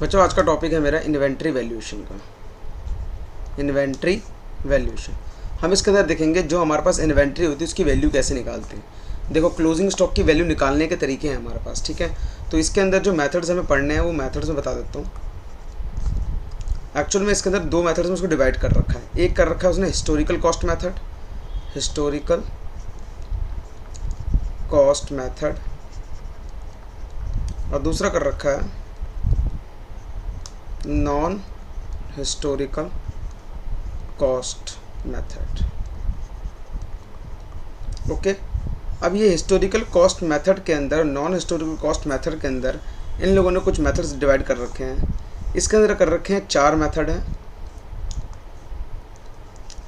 बच्चों आज का टॉपिक है मेरा इन्वेंट्री वैल्यूएशन का। इन्वेंट्री वैल्यूएशन हम इसके अंदर देखेंगे जो हमारे पास इन्वेंट्री होती है उसकी वैल्यू कैसे निकालते हैं। देखो क्लोजिंग स्टॉक की वैल्यू निकालने के तरीके हैं हमारे पास, ठीक है। तो इसके अंदर जो मेथड्स हमें पढ़ने हैं वो मेथड्स में बता देता हूँ। एक्चुअल में इसके अंदर दो मेथड्स में उसको डिवाइड कर रखा है। एक कर रखा है उसने historical cost method, historical cost method, और दूसरा कर रखा है non historical cost method. Okay, अब ये हिस्टोरिकल कॉस्ट मेथड के अंदर, नॉन हिस्टोरिकल कॉस्ट मेथड के अंदर इन लोगों ने कुछ मेथड्स डिवाइड कर रखे हैं। इसके अंदर कर रखे हैं 4 मेथड हैं।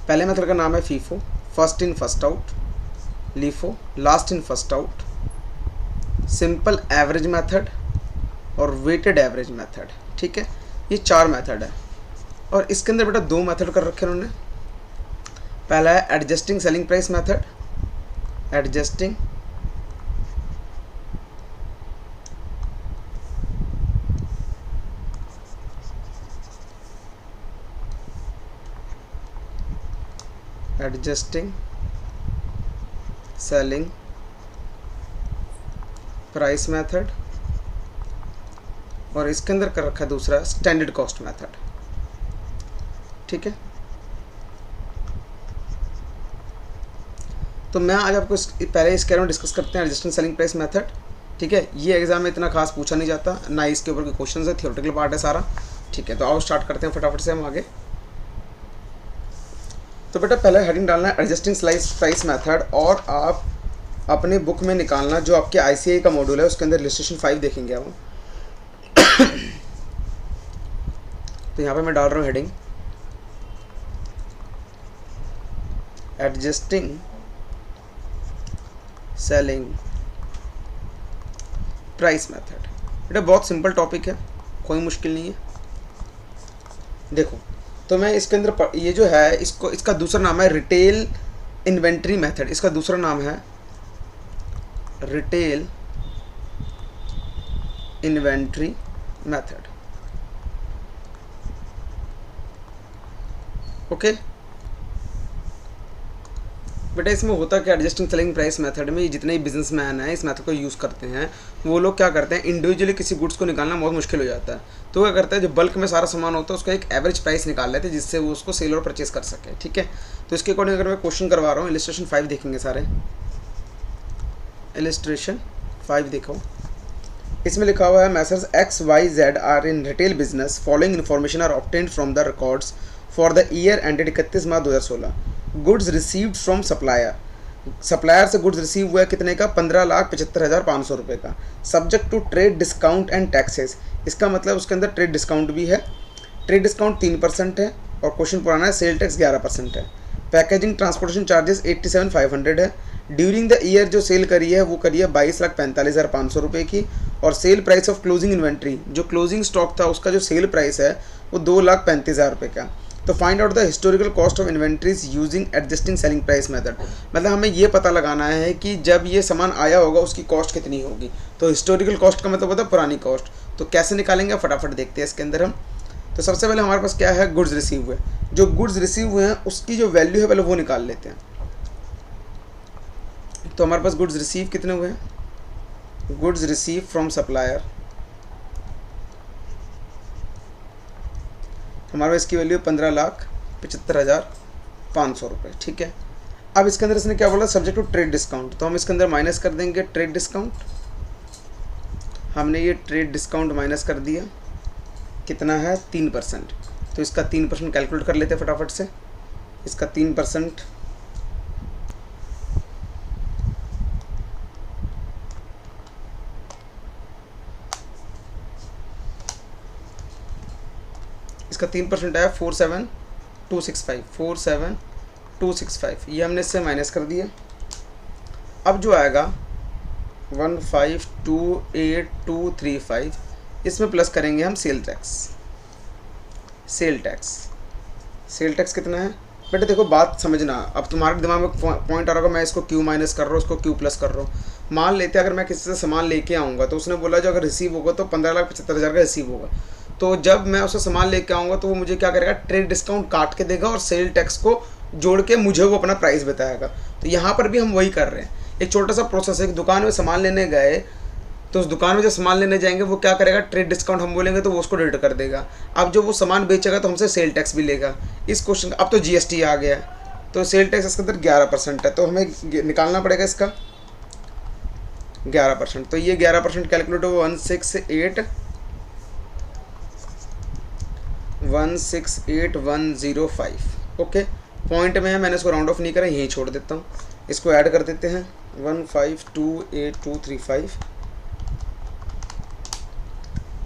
पहले मेथड का नाम है FIFO, first in first out, LIFO, last in first out, simple average method और वेटेड एवरेज मेथड, ठीक है। ये 4 मेथड है और इसके अंदर बेटा 2 मेथड कर रखे हैं उन्होंने। पहला है adjusting selling price method, adjusting selling price method, और इसके अंदर कर रखा है दूसरा स्टैंडर्ड कॉस्ट मेथड, ठीक है। तो मैं आज आपको पहले इसके बारे में डिस्कस करते हैं एडजस्टिंग सेलिंग प्राइस मेथड, ठीक है। ये एग्जाम में इतना खास पूछा नहीं जाता, ना इसके ऊपर के क्वेश्चन है, थियोरेटिकल पार्ट है सारा, ठीक है। तो आओ स्टार्ट करते हैं फटाफट से हम आगे। तो बेटा पहले हेडिंग डालना है एडजस्टिंग प्राइस मेथड, और आप अपने बुक में निकालना जो आपके ICAI का मॉड्यूल है उसके अंदर इलस्ट्रेशन 5 देखेंगे हम। तो यहाँ पे मैं डाल रहा हूँ heading adjusting selling price method. बेटा बहुत सिंपल टॉपिक है, कोई मुश्किल नहीं है। देखो तो मैं इसके अंदर ये जो है इसका दूसरा नाम है रिटेल इन्वेंट्री मेथड। इसका दूसरा नाम है रिटेल इन्वेंट्री मेथड, ओके। बेटा इसमें होता क्या, एडजस्टिंग सेलिंग प्राइस मेथड में जितने भी बिजनेसमैन हैं इस मेथड को यूज़ करते हैं, वो लोग क्या करते हैं, इंडिविजुअली किसी गुड्स को निकालना बहुत मुश्किल हो जाता है। तो क्या करता है, जो बल्क में सारा सामान होता है उसका एक एवरेज प्राइस निकाल लेते हैं जिससे वो उसको सेल और परचेज कर सके, ठीक है। तो इसके अकॉर्डिंग अगर मैं क्वेश्चन करवा रहा हूँ, इलस्ट्रेशन 5 देखेंगे सारे। इलस्ट्रेशन 5 देखो, इसमें लिखा हुआ है Messrs XYZ are in retail business, following information are obtained from the records for the year ended 31 March 2016। Goods received from supplier, supplier से गुड्स रिसीव हुआ है कितने का, 15,75,500 रुपये का, subject to trade discount and taxes. इसका मतलब उसके अंदर ट्रेड डिस्काउंट भी है। ट्रेड डिस्काउंट 3% है और क्वेश्चन पुराना है, सेल टैक्स 11% है। पैकेजिंग ट्रांसपोर्टेशन चार्जेस 87,500 है। ड्यूरिंग द ईयर जो सेल करी है वो करी है 22,45,500 रुपये की, और sale price of closing inventory, जो क्लोजिंग स्टॉक था उसका जो सेल प्राइस है वो 2,35,000 रुपये का। तो find out the historical cost of inventories using adjusting selling price method. मतलब हमें ये पता लगाना है कि जब ये सामान आया होगा उसकी कॉस्ट कितनी होगी। तो हिस्टोरिकल कॉस्ट का मतलब होता है पुरानी कॉस्ट। तो कैसे निकालेंगे फटाफट देखते हैं इसके अंदर हम। तो सबसे पहले हमारे पास क्या है, गुड्स रिसीव हुए। जो गुड्स रिसीव हुए हैं उसकी जो वैल्यू है पहले वो निकाल लेते हैं। तो हमारे पास गुड्स रिसीव कितने हुए हैं, गुड्स रिसीव फ्रॉम सप्लायर, हमारे पास इसकी वैल्यू 15,75,500 रुपये, ठीक है। अब इसके अंदर इसने क्या बोला, सब्जेक्ट टू ट्रेड डिस्काउंट, तो हम इसके अंदर माइनस कर देंगे ट्रेड डिस्काउंट। हमने ये ट्रेड डिस्काउंट माइनस कर दिया, कितना है 3%। तो इसका 3% कैलकुलेट कर लेते हैं फटाफट से। इसका 3% इसका 3% आया 47,265, 47,265, ये हमने इससे माइनस कर दिया। अब जो आएगा 1528,235, इसमें प्लस करेंगे हम सेल टैक्स। सेल टैक्स कितना है बेटा, देखो बात समझना। अब तुम्हारे दिमाग में पॉइंट आ रहा होगा मैं इसको क्यू माइनस कर रहा हूँ, उसको क्यू प्लस कर रहा हूँ। मान लेते हैं अगर मैं किसी से सामान लेके आऊँगा तो उसने बोला जो अगर रिसीव होगा तो 15,75,000 का रिसीव होगा, तो जब मैं उससे सामान लेके आऊँगा तो वो मुझे क्या करेगा, ट्रेड डिस्काउंट काट के देगा और सेल टैक्स को जोड़ के मुझे वो अपना प्राइस बताएगा। तो यहाँ पर भी हम वही कर रहे हैं। एक छोटा सा प्रोसेस है कि दुकान में सामान लेने गए तो उस दुकान में जब सामान लेने जाएंगे वो क्या करेगा, ट्रेड डिस्काउंट हम बोलेंगे तो वो उसको डिडक्ट कर देगा। अब जो वो सामान बेचेगा तो हमसे सेल टैक्स भी लेगा। इस क्वेश्चन अब तो जीएसटी आ गया, तो सेल टैक्स इसके अंदर 11% है, तो हमें निकालना पड़ेगा इसका 11%। तो ये 11% कैलकुलेट हो 168,105। ओके, पॉइंट में है, मैंने इसको राउंड ऑफ नहीं करा, यहीं छोड़ देता हूँ। इसको ऐड कर देते हैं 1528235।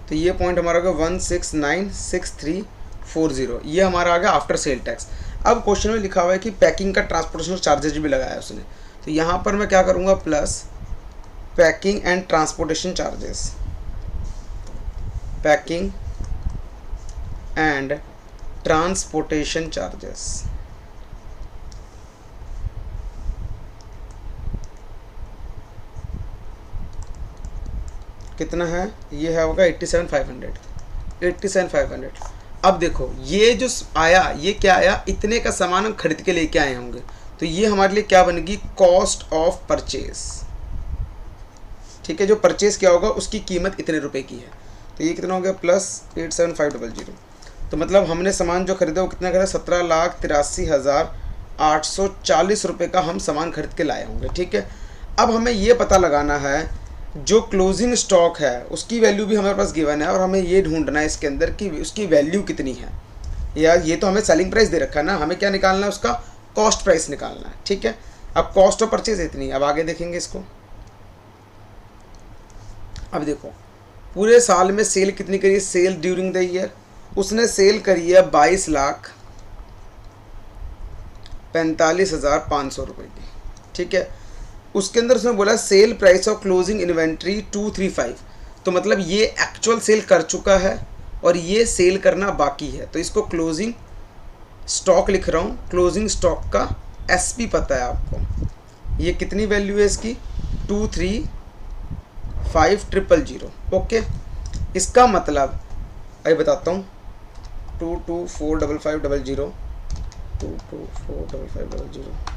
तो ये पॉइंट हमारा होगा 1696340। ये हमारा आ गया आफ्टर सेल टैक्स। अब क्वेश्चन में लिखा हुआ है कि पैकिंग का ट्रांसपोर्टेशन चार्जेज भी लगाया है उसने, तो यहाँ पर मैं क्या करूँगा, plus packing and transportation charges, packing and transportation charges. कितना है, ये है होगा 87,500। अब देखो ये जो आया, ये क्या आया, इतने का सामान हम खरीद के लेके आए होंगे, तो ये हमारे लिए क्या बनेगी, कॉस्ट ऑफ परचेज। ठीक है, जो परचेज क्या होगा उसकी कीमत इतने रुपए की है, तो ये कितना हो गया, प्लस 87,500। तो मतलब हमने सामान जो खरीदा वो कितना खरीदा, 17,83,840 रुपये का हम सामान खरीद के लाए होंगे। ठीक है, अब हमें ये पता लगाना है जो क्लोजिंग स्टॉक है उसकी वैल्यू भी हमारे पास गिवन है, और हमें ये ढूंढना है इसके अंदर कि उसकी वैल्यू कितनी है। यार ये तो हमें सेलिंग प्राइस दे रखा है ना, हमें क्या निकालना है, उसका कॉस्ट प्राइस निकालना है। ठीक है, अब कॉस्ट ऑफ परचेज इतनी, अब आगे देखेंगे इसको। अब देखो पूरे साल में सेल कितनी करी है, सेल ड्यूरिंग द ईयर उसने सेल करी है 22,45,500 रुपये की। ठीक है, उसके अंदर उसने बोला sale price of closing inventory 235, तो मतलब ये एक्चुअल सेल कर चुका है और ये सेल करना बाकी है, तो इसको क्लोजिंग स्टॉक लिख रहा हूँ। क्लोजिंग स्टॉक का एसपी पता है आपको, ये कितनी वैल्यू है इसकी, 235,000। ओके, इसका मतलब अभी बताता हूँ, 2245500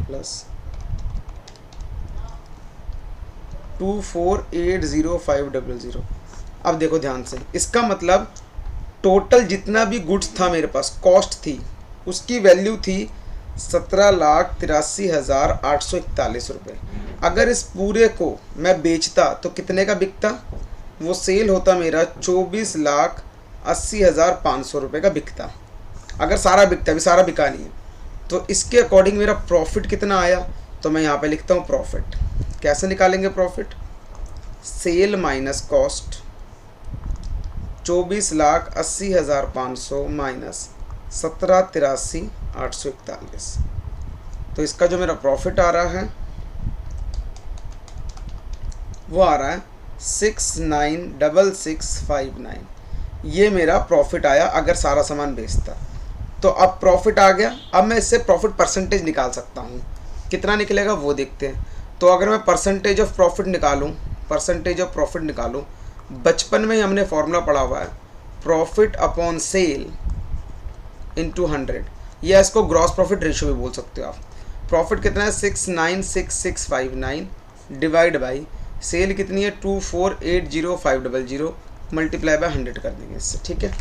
प्लस 2480500। अब देखो ध्यान से, इसका मतलब टोटल जितना भी गुड्स था मेरे पास, कॉस्ट थी, उसकी वैल्यू थी 17,83,841 रुपये। अगर इस पूरे को मैं बेचता तो कितने का बिकता, वो सेल होता मेरा 24,80,500 रुपये का बिकता। अगर सारा बिकता, अभी सारा बिका नहीं है, तो इसके अकॉर्डिंग मेरा प्रॉफिट कितना आया, तो मैं यहाँ पे लिखता हूँ प्रॉफिट। कैसे निकालेंगे profit, sale minus cost, 24,80,500 minus 17,83,841। तो इसका जो मेरा प्रॉफिट आ रहा है वो आ रहा है 696659। ये मेरा प्रॉफिट आया अगर सारा सामान बेचता। तो अब प्रॉफिट आ गया, अब मैं इससे प्रॉफिट परसेंटेज निकाल सकता हूँ। कितना निकलेगा वो देखते हैं। तो अगर मैं परसेंटेज ऑफ प्रॉफिट निकालूँ, बचपन में ही हमने फॉर्मूला पढ़ा हुआ है, प्रॉफिट अपॉन सेल इंटू 100, या इसको ग्रॉस प्रॉफिट रेशियो भी बोल सकते हो आप। प्रॉफिट कितना है 696659 डिवाइड बाई सेल कितनी है 2480500 मल्टीप्लाई बाय 100 कर देंगे इससे। ठीक है,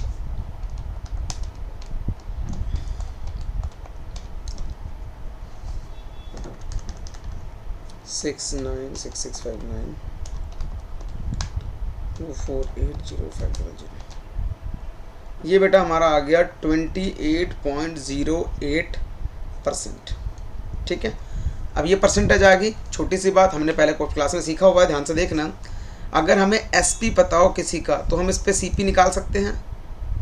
six nine six six five nine 2480500। ये बेटा हमारा आ गया 28.08%। ठीक है, अब ये परसेंटेज आ गई। छोटी सी बात हमने पहले क्लास में सीखा हुआ है, ध्यान से देखना। अगर हमें एसपी पता हो किसी का तो हम इस पे सीपी निकाल सकते हैं।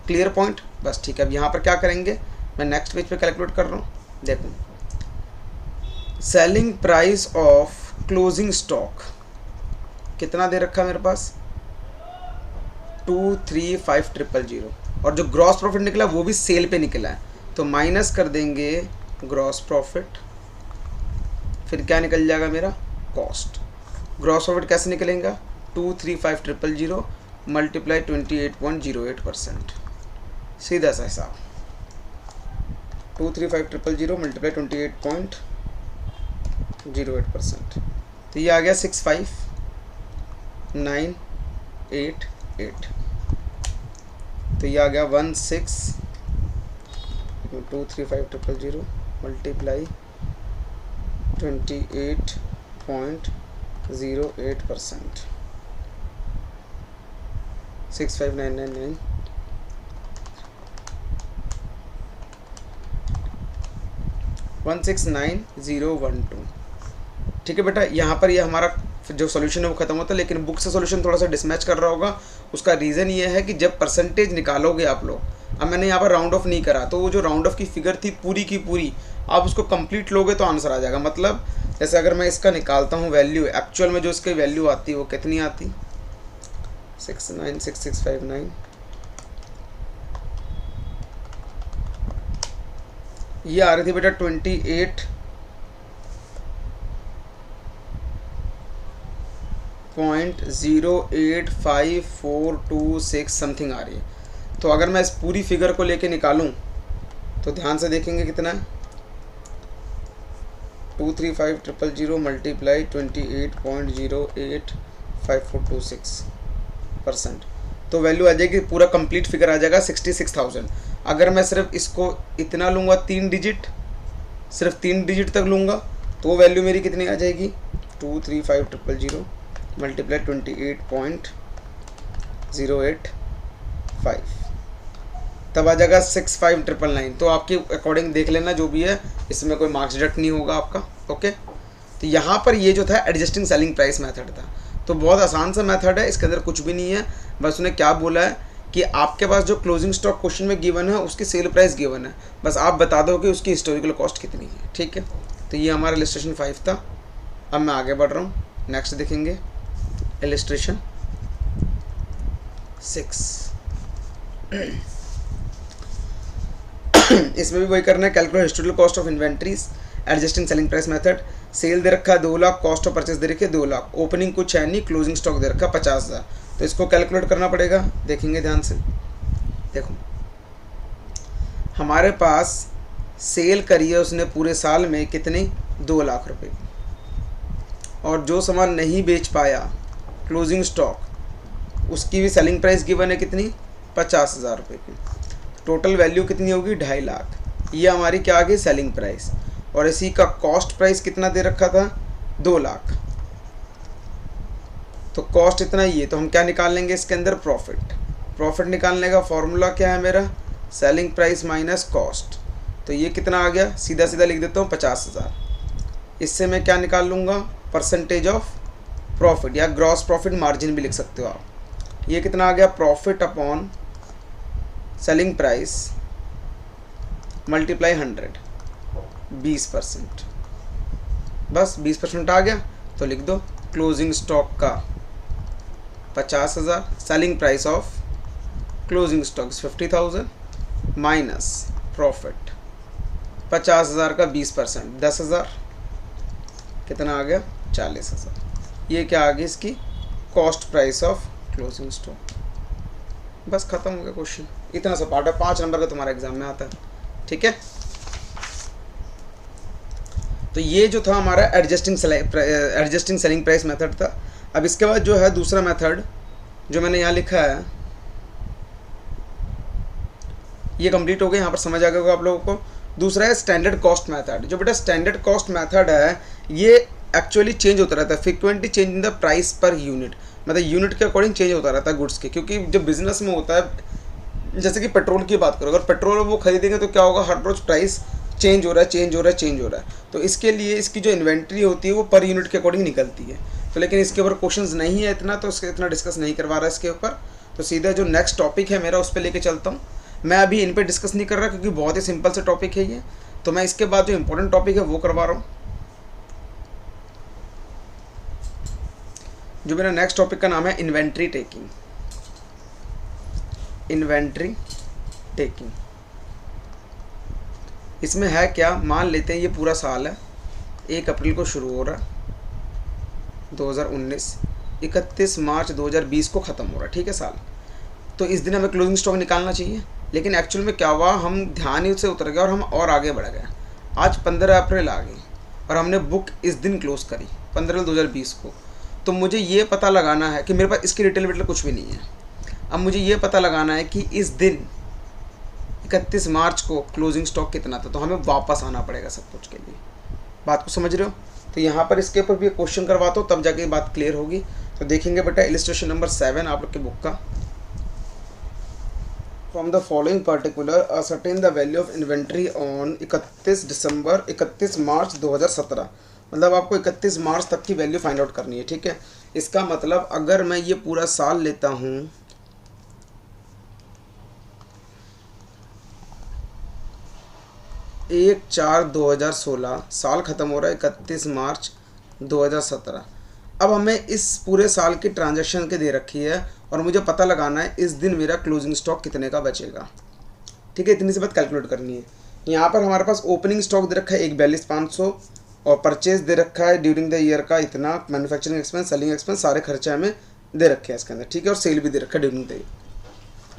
क्लियर पॉइंट, बस ठीक है। अब यहाँ पर क्या करेंगे, मैं नेक्स्ट पेज पे कैलकुलेट कर रहा हूँ। देखो, selling price of closing stock कितना दे रखा है मेरे पास 235,000, और जो ग्रॉस प्रॉफिट निकला वो भी सेल पे निकला है, तो माइनस कर देंगे ग्रॉस प्रॉफिट, फिर क्या निकल जाएगा मेरा कॉस्ट। ग्रॉस प्रॉफिट कैसे निकलेगा 235,000 मल्टीप्लाई 28.08%। सीधा सा हिसाब 235,000 मल्टीप्लाई 28.08%, तो ये आ गया 65,988, तो ये आ गया 235,000 मल्टीप्लाई 28.08%, 65,999 169,012। ठीक है बेटा, यहाँ पर ये हमारा जो सॉल्यूशन है वो खत्म होता है, लेकिन बुक से सॉल्यूशन थोड़ा सा डिसमैच कर रहा होगा। उसका रीज़न ये है कि जब परसेंटेज निकालोगे आप लोग, अब मैंने यहाँ पर राउंड ऑफ नहीं करा, तो वो जो राउंड ऑफ की फिगर थी पूरी की पूरी, आप उसको कंप्लीट लोगे तो आंसर आ जाएगा। मतलब जैसे अगर मैं इसका निकालता हूँ वैल्यू, एक्चुअल में जो इसकी वैल्यू आती है वो कितनी आती, 696659, ये आ रही थी बेटा 28.085426 समथिंग आ रही है। तो अगर मैं इस पूरी फिगर को लेके निकालूं तो ध्यान से देखेंगे कितना है, 235,000 मल्टीप्लाई 28.085426%, तो वैल्यू आ जाएगी, पूरा कंप्लीट फिगर आ जाएगा 66,000। अगर मैं सिर्फ इसको इतना लूँगा 3 डिजिट, सिर्फ 3 डिजिट तक लूँगा, तो वैल्यू मेरी कितनी आ जाएगी, 235,000 मल्टीप्लाई 28.085, तब आ जाएगा 65,999। तो आपके अकॉर्डिंग देख लेना जो भी है, इसमें कोई मार्क्स डिडक्ट नहीं होगा आपका। ओके, तो यहाँ पर ये जो था एडजस्टिंग सेलिंग प्राइस मेथड था, तो बहुत आसान सा मेथड है, इसके अंदर कुछ भी नहीं है। बस उसने क्या बोला है कि आपके पास जो क्लोजिंग स्टॉक क्वेश्चन में गिवन है उसकी सेल प्राइस गिवन है, बस आप बता दो कि उसकी हिस्टोरिकल कॉस्ट कितनी है। ठीक है, तो ये हमारा इलस्ट्रेशन 5 था। अब मैं आगे बढ़ रहा हूँ, नेक्स्ट देखेंगे इलस्ट्रेशन 6। इसमें भी वही करना है, calculate historical cost of inventories, adjusting selling price method. Sale दे रखा है 2 लाख, कॉस्ट ऑफ परचेज दे रखी है 2 लाख, ओपनिंग कुछ है नहीं, क्लोजिंग स्टॉक दे रखा 50,000, तो इसको कैलकुलेट करना पड़ेगा। देखेंगे ध्यान से, देखो हमारे पास सेल करी है उसने पूरे साल में कितनी, 2 लाख रुपए की, और जो सामान नहीं बेच पाया क्लोजिंग स्टॉक, उसकी भी सेलिंग प्राइस गिवन है कितनी, 50,000 रुपये की, टोटल वैल्यू कितनी होगी, 2.5 लाख। ये हमारी क्या आ गई, सेलिंग प्राइस, और इसी का कॉस्ट प्राइस कितना दे रखा था, 2 लाख, तो कॉस्ट इतना ही है। तो हम क्या निकाल लेंगे इसके अंदर, प्रॉफिट। प्रॉफिट निकालने का फॉर्मूला क्या है मेरा, सेलिंग प्राइस माइनस कॉस्ट, तो ये कितना आ गया, सीधा सीधा लिख देता हूँ 50,000। इससे मैं क्या निकाल लूँगा, परसेंटेज ऑफ प्रॉफिट, या ग्रॉस प्रॉफिट मार्जिन भी लिख सकते हो आप। ये कितना आ गया, profit upon selling price multiply 100, 20%, बस 20% आ गया, तो लिख दो क्लोजिंग स्टॉक का 50,000, selling price of closing stock 50,000 minus profit 50,000 का 20%, 10,000, कितना आ गया, 40,000। ये क्या आ गई इसकी cost price of closing stock. बस खत्म हो गया क्वेश्चन, इतना सा पार्ट है, 5 नंबर का तुम्हारा एग्जाम में आता है। ठीक है, तो ये जो था हमारा एडजस्टिंग सेलिंग प्राइस मेथड था। अब इसके बाद जो है दूसरा मेथड जो मैंने यहाँ लिखा है, ये कंप्लीट हो गया, यहाँ पर समझ आ गया होगा आप लोगों को। दूसरा है स्टैंडर्ड कॉस्ट मेथड। जो बेटा स्टैंडर्ड कॉस्ट मेथड है, ये एक्चुअली चेंज होता रहता है, frequently change in the price per unit, मतलब यूनिट के अकॉर्डिंग चेंज होता रहता है गुड्स के। क्योंकि जब बिजनेस में होता है, जैसे कि पेट्रोल की बात करो, अगर पेट्रोल वो खरीदेंगे तो क्या होगा, हर रोज़ प्राइस चेंज हो रहा है, चेंज हो रहा है, चेंज हो रहा है। तो इसके लिए इसकी जो इन्वेंट्री होती है वो पर यूनिट के अकॉर्डिंग निकलती है। तो लेकिन इसके ऊपर क्वेश्चंस नहीं है इतना, तो इसके इतना डिस्कस नहीं करवा रहा इसके ऊपर। तो सीधा जो नेक्स्ट टॉपिक है मेरा उस पर लेके चलता हूँ। मैं अभी इन पर डिस्कस नहीं कर रहा क्योंकि बहुत ही सिंपल से टॉपिक है ये, तो मैं इसके बाद जो इंपॉर्टेंट टॉपिक है वो करवा रहा हूँ। जो मेरा नेक्स्ट टॉपिक का नाम है इन्वेंट्री टेकिंग। इन्वेंट्री टेकिंग, इसमें है क्या, मान लेते हैं ये पूरा साल है, 1 अप्रैल को शुरू हो रहा 2019, 31 मार्च 2020 को ख़त्म हो रहा है, ठीक है साल। तो इस दिन हमें क्लोजिंग स्टॉक निकालना चाहिए, लेकिन एक्चुअल में क्या हुआ, हम ध्यान ही से उतर गए और हम और आगे बढ़ गए। आज 15 अप्रैल आ गई और हमने बुक इस दिन क्लोज़ करी 15/2020 को। तो मुझे ये पता लगाना है कि मेरे पास इसकी डिटेल विटेल कुछ भी नहीं है। अब मुझे ये पता लगाना है कि इस दिन 31 मार्च को क्लोजिंग स्टॉक कितना था, तो हमें वापस आना पड़ेगा सब कुछ के लिए। बात को समझ रहे हो? तो यहाँ पर इसके ऊपर भी क्वेश्चन करवाता हूँ, तब जाके बात क्लियर होगी। तो देखेंगे बेटा इलस्ट्रेशन नंबर 7 आप लोग की बुक का। From the following particular ascertain the value of inventory on 31 मार्च 2017। मतलब आपको 31 मार्च तक की वैल्यू फाइंड आउट करनी है, ठीक है। इसका मतलब अगर मैं ये पूरा साल लेता हूँ, 1/4/2016, साल ख़त्म हो रहा है 31 मार्च 2017। अब हमें इस पूरे साल की ट्रांजैक्शन के दे रखी है और मुझे पता लगाना है इस दिन मेरा क्लोजिंग स्टॉक कितने का बचेगा, ठीक है। इतनी सी बात कैलकुलेट करनी है। यहाँ पर हमारे पास ओपनिंग स्टॉक दे रखा है 142,500 और परचेज दे रखा है ड्यूरिंग द ईयर का इतना, मैन्युफैक्चरिंग एक्सपेंस, सेलिंग एक्सपेंस, सारे खर्चे हमें दे रखे हैं इसके अंदर, ठीक है। और सेल भी दे रखा है ड्यूरिंग द ईयर।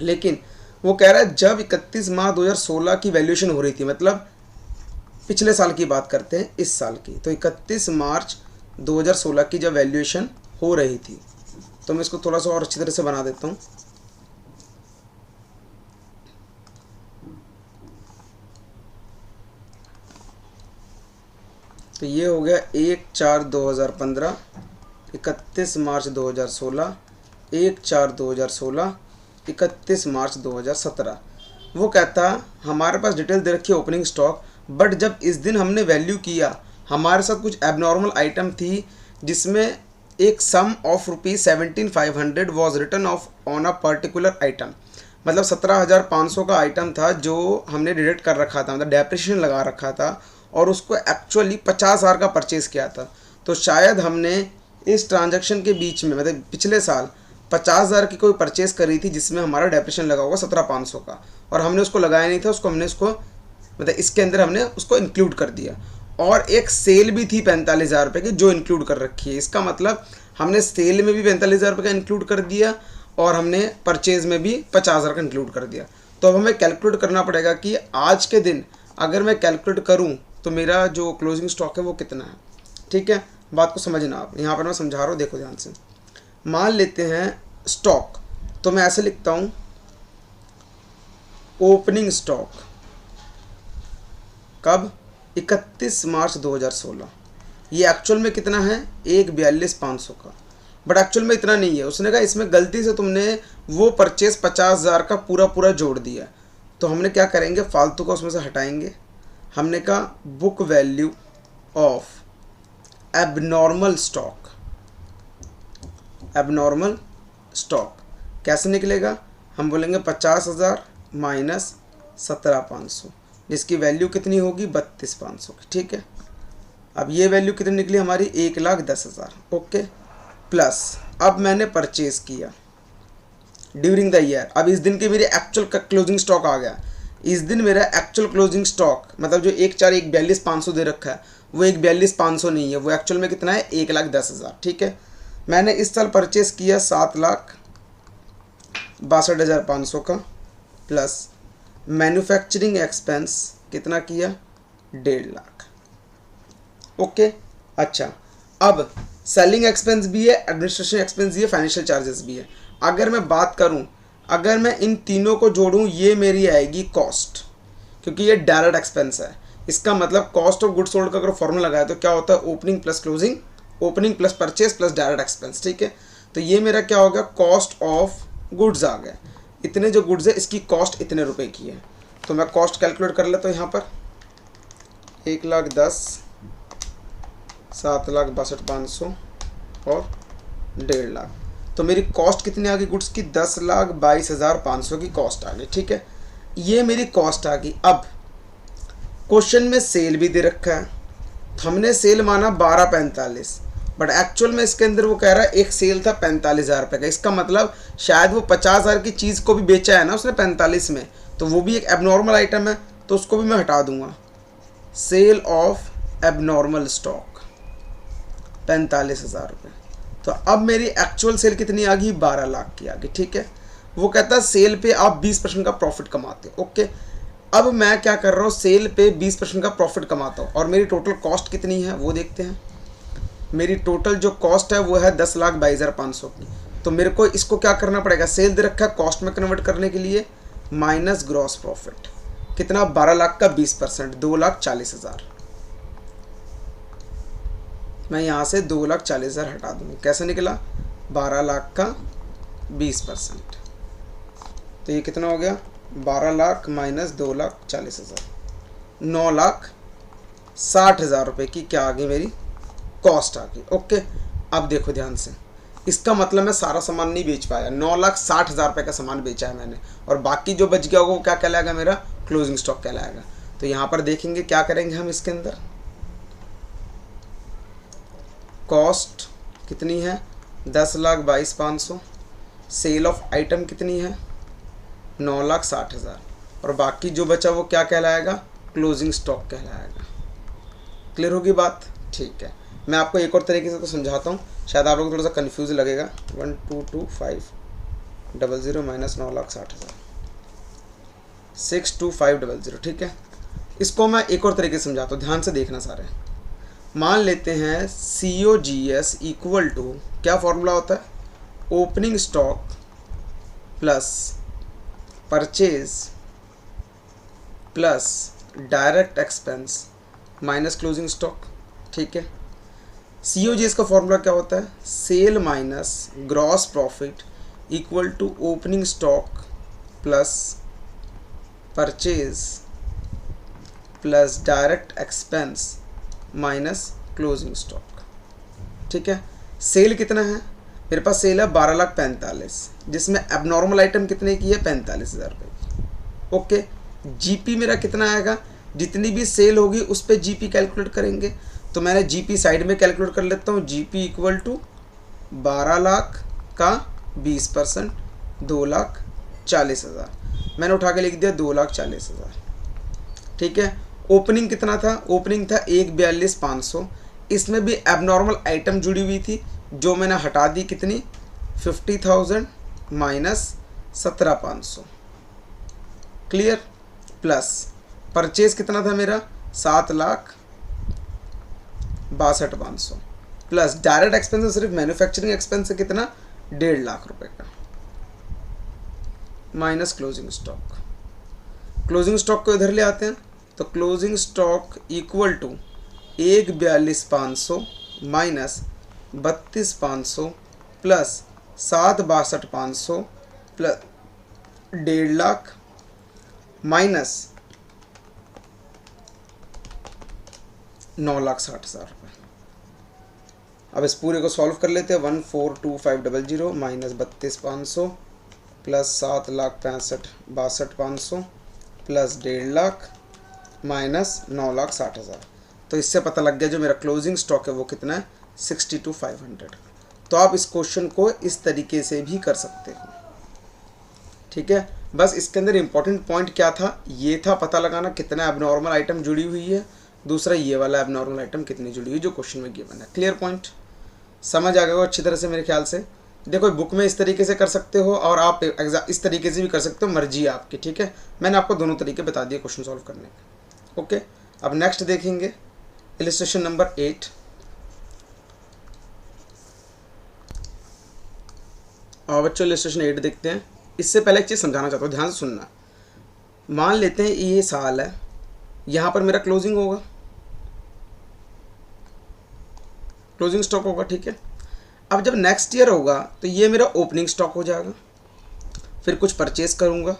लेकिन वो कह रहा है जब 31 मार्च 2016 की वैल्यूएशन हो रही थी, मतलब पिछले साल की बात करते हैं, इस साल की, तो 31 मार्च 2016 की जब वैल्यूएशन हो रही थी, तो मैं इसको थोड़ा सा और अच्छी तरह से बना देता हूँ। तो ये हो गया 1/4/2015, 31 मार्च 2016, 1/4/2016, 31 मार्च 2017। वो कहता हमारे पास डिटेल दे रखी है ओपनिंग स्टॉक, बट जब इस दिन हमने वैल्यू किया हमारे साथ कुछ एबनॉर्मल आइटम थी जिसमें एक sum of ₹17,500 was return off on a particular item. मतलब 17,500 का आइटम था जो हमने डिडक्ट कर रखा था, मतलब डेप्रिसिएशन लगा रखा था, और उसको एक्चुअली 50,000 का परचेज़ किया था। तो शायद हमने इस ट्रांजैक्शन के बीच में, मतलब पिछले साल 50,000 की कोई परचेज़ करी थी जिसमें हमारा डेप्रिसिएशन लगा होगा 17,500 का, और हमने उसको लगाया नहीं था, उसको हमने मतलब इसके अंदर हमने उसको इंक्लूड कर दिया। और एक सेल भी थी 45,000 रुपये की जो इंक्लूड कर रखी है। इसका मतलब हमने सेल में भी 45,000 रुपये का इंक्लूड कर दिया और हमने परचेज़ में भी 50,000 का इंक्लूड कर दिया। तो अब हमें कैलकुलेट करना पड़ेगा कि आज के दिन अगर मैं कैलकुलेट करूं तो मेरा जो क्लोजिंग स्टॉक है वो कितना है, ठीक है। बात को समझना आप, यहाँ पर मैं समझा रहा हूँ, देखो ध्यान से। मान लेते हैं स्टॉक, तो मैं ऐसे लिखता हूँ ओपनिंग स्टॉक कब, 31 मार्च 2016। ये एक्चुअल में कितना है, 1/42,500 का, बट एक्चुअल में इतना नहीं है। उसने कहा इसमें गलती से तुमने वो परचेज 50,000 का पूरा जोड़ दिया। तो हमने क्या करेंगे, फालतू का उसमें से हटाएंगे। हमने कहा book value of abnormal stock. Abnormal stock कैसे निकलेगा, हम बोलेंगे 50,000 माइनस 17,500, जिसकी वैल्यू कितनी होगी 32,500 की, ठीक है। अब ये वैल्यू कितनी निकली हमारी, 1,10,000, ओके। प्लस अब मैंने परचेज़ किया ड्यूरिंग द ईयर। अब इस दिन की मेरी एक्चुअल क्लोजिंग स्टॉक आ गया। इस दिन मेरा एक्चुअल क्लोजिंग स्टॉक, मतलब जो 1,42,500 दे रखा है वो 1,42,500 नहीं है, वो एक्चुअल में कितना है, 1,10,000, ठीक है। मैंने इस साल परचेज़ किया 7,62,500 का, प्लस मैन्युफैक्चरिंग एक्सपेंस कितना किया, 1.5 लाख, ओके। अच्छा, अब सेलिंग एक्सपेंस भी है, एडमिनिस्ट्रेशन एक्सपेंस भी है, फाइनेंशियल चार्जेस भी है। अगर मैं बात करूं, अगर मैं इन तीनों को जोड़ूं, ये मेरी आएगी कॉस्ट, क्योंकि ये डायरेक्ट एक्सपेंस है। इसका मतलब कॉस्ट ऑफ गुड्स सोल्ड का अगर फॉर्मूला लगाया तो क्या होता है, opening plus closing, opening plus purchase plus direct expense, ठीक है। तो ये मेरा क्या हो गया, कॉस्ट ऑफ गुड्स आ गया। इतने जो गुड्स है इसकी कॉस्ट इतने रुपए की है। तो मैं कॉस्ट कैलकुलेट कर लेता हूँ यहाँ पर, 1,10,000, 7,62,500 और 1.5 लाख। तो मेरी कॉस्ट कितनी आ गई गुड्स की, 10,22,500 की कॉस्ट आ गई, ठीक है। ये मेरी कॉस्ट आ गई। अब क्वेश्चन में सेल भी दे रखा है, तो हमने सेल माना 12,45, बट एक्चुअल में इसके अंदर वो कह रहा है एक सेल था 45,000 रुपये का। इसका मतलब शायद वो 50,000 की चीज़ को भी बेचा है ना उसने 45 में, तो वो भी एक एबनॉर्मल आइटम है, तो उसको भी मैं हटा दूंगा। सेल ऑफ एबनॉर्मल स्टॉक 45,000 रुपये। तो अब मेरी एक्चुअल सेल कितनी आ गई, 12 लाख की आ गई, ठीक है। वो कहता है सेल पे आप 20% का प्रॉफिट कमाते हो। ओके, अब मैं क्या कर रहा हूँ, सेल पे 20% का प्रॉफिट कमाता हूँ और मेरी टोटल कॉस्ट कितनी है वो देखते हैं। मेरी टोटल जो कॉस्ट है वो है 10,22,500 की। तो मेरे को इसको क्या करना पड़ेगा, सेल दे रखा है, कॉस्ट में कन्वर्ट करने के लिए माइनस ग्रॉस प्रॉफिट कितना, 12 लाख का 20%, 2,40,000। मैं यहाँ से 2,40,000 हटा दूँगा, कैसे निकला, 12 लाख का 20%, तो ये कितना हो गया, 12 लाख माइनस 2,40,000, 9,60,000 रुपये की क्या आ गई मेरी कॉस्ट आ गई। ओके, अब देखो ध्यान से, इसका मतलब मैं सारा सामान नहीं बेच पाया, 9,60,000 रुपये का सामान बेचा है मैंने, और बाकी जो बच गया होगा वो क्या कहलाएगा, मेरा क्लोजिंग स्टॉक कहलाएगा। तो यहाँ पर देखेंगे क्या करेंगे हम, इसके अंदर कॉस्ट कितनी है 10,22,500, सेल ऑफ आइटम कितनी है 9,60,000, और बाकी जो बचा वो क्या कहलाएगा, क्लोजिंग स्टॉक कहलाएगा। क्लियर होगी बात, ठीक है। मैं आपको एक और तरीके से तो समझाता हूँ, शायद आप लोग को थोड़ा सा कन्फ्यूज लगेगा। 122500 माइनस 9,60,000, 62500, ठीक है। इसको मैं एक और तरीके से समझाता हूँ, ध्यान से देखना सारे। मान लेते हैं COGS इक्वल टू, क्या फॉर्मूला होता है, opening stock plus purchase plus direct expense minus closing stock, ठीक है। COGS का फॉर्मूला क्या होता है, sale minus gross profit equal to opening stock plus purchase plus direct expense minus closing stock, ठीक है। सेल कितना है, मेरे पास सेल है 12,45,000, जिसमें एबनॉर्मल आइटम कितने की है 45,000 रुपये की। ओके, GP मेरा कितना आएगा, जितनी भी सेल होगी उस पर GP कैलकुलेट करेंगे, तो मैंने GP साइड में कैलकुलेट कर लेता हूँ। GP इक्वल टू 12 लाख का 20%, 2,40,000, मैंने उठा के लिख दिया 2,40,000, ठीक है। ओपनिंग कितना था, ओपनिंग था 1,42,500, इसमें भी एबनॉर्मल आइटम जुड़ी हुई थी जो मैंने हटा दी, कितनी 50,000 माइनस 17,500, क्लियर। प्लस परचेज कितना था मेरा 7,62,500, प्लस डायरेक्ट एक्सपेंस सिर्फ मैन्युफैक्चरिंग एक्सपेंस है कितना 1.5 लाख रुपए का, minus closing stock. Closing stock को इधर ले आते हैं, तो closing stock equal to 1,42,500 minus 32,500 plus 7,62,500 plus 1.5 lakh minus 9,60,000 रुपये। अब इस पूरे को सॉल्व कर लेते हैं, 142500 minus 32,500 plus 7,65,62,500 plus 1.5 lakh minus 9,60,000। तो इससे पता लग गया जो मेरा क्लोजिंग स्टॉक है वो कितना है 62,500। तो आप इस क्वेश्चन को इस तरीके से भी कर सकते हो, ठीक है। बस इसके अंदर इंपॉर्टेंट पॉइंट क्या था, ये था पता लगाना कितना एबनॉर्मल आइटम जुड़ी हुई है, दूसरा ये वाला एबनॉर्मल आइटम कितनी जुड़ी हुई जो क्वेश्चन में गिवन है। क्लियर पॉइंट, समझ आ गया अच्छी तरह से मेरे ख्याल से। देखो बुक में इस तरीके से कर सकते हो और आप इस तरीके से भी कर सकते हो, मर्जी है आपकी, ठीक है। मैंने आपको दोनों तरीके बता दिए क्वेश्चन सॉल्व करने के। ओके, अब नेक्स्ट देखेंगे इलस्ट्रेशन नंबर 8। और बच्चों इलस्ट्रेशन 8 देखते हैं। इससे पहले एक चीज़ समझाना चाहता हूँ, ध्यान से सुनना। मान लेते हैं ये साल है, यहाँ पर मेरा क्लोजिंग होगा, क्लोजिंग स्टॉक होगा, ठीक है। अब जब नेक्स्ट ईयर होगा तो ये मेरा ओपनिंग स्टॉक हो जाएगा, फिर कुछ परचेज करूँगा,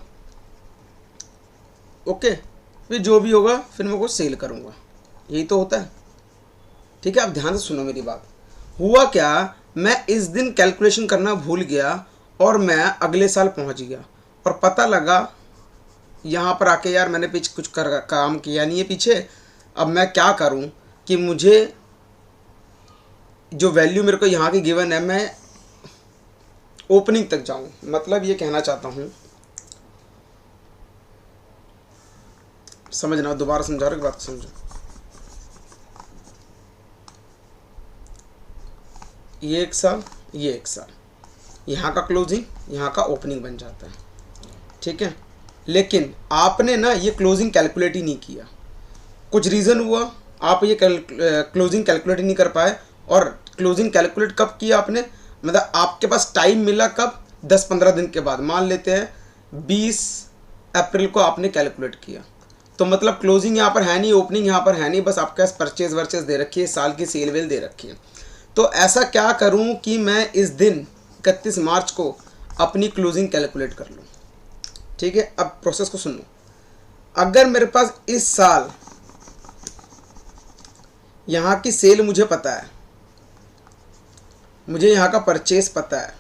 ओके, फिर जो भी होगा फिर मैं को सेल करूँगा, यही तो होता है, ठीक है। अब ध्यान से सुनो मेरी बात। हुआ क्या, मैं इस दिन कैलकुलेशन करना भूल गया और मैं अगले साल पहुंच गया और पता लगा यहाँ पर आके यार मैंने पीछे कुछ काम किया नहीं है पीछे। अब मैं क्या करूँ कि मुझे जो वैल्यू मेरे को यहाँ की गिवन है मैं ओपनिंग तक जाऊँ। मतलब ये कहना चाहता हूँ, समझना, दोबारा समझा रहा हूँ, बात समझो। ये एक साल, ये एक साल, यहाँ का क्लोजिंग, यहाँ का ओपनिंग बन जाता है, ठीक है। लेकिन आपने ना ये क्लोजिंग कैलकुलेट ही नहीं किया, कुछ रीज़न हुआ आप ये क्लोजिंग कैलकुलेट ही नहीं कर पाए। और क्लोजिंग कैलकुलेट कब किया आपने, मतलब आपके पास टाइम मिला कब, 10-15 दिन के बाद। मान लेते हैं 20 अप्रैल को आपने कैलकुलेट किया, तो मतलब क्लोजिंग यहाँ पर है नहीं, ओपनिंग यहाँ पर है नहीं, बस आपके पास परचेज वर्चेज दे रखी है, साल की सेल वेल दे रखी है। तो ऐसा क्या करूँ कि मैं इस दिन 31 मार्च को अपनी क्लोजिंग कैलकुलेट कर लूँ, ठीक है। अब प्रोसेस को सुनो। अगर मेरे पास इस साल यहाँ की सेल मुझे पता है, मुझे यहाँ का परचेस पता है,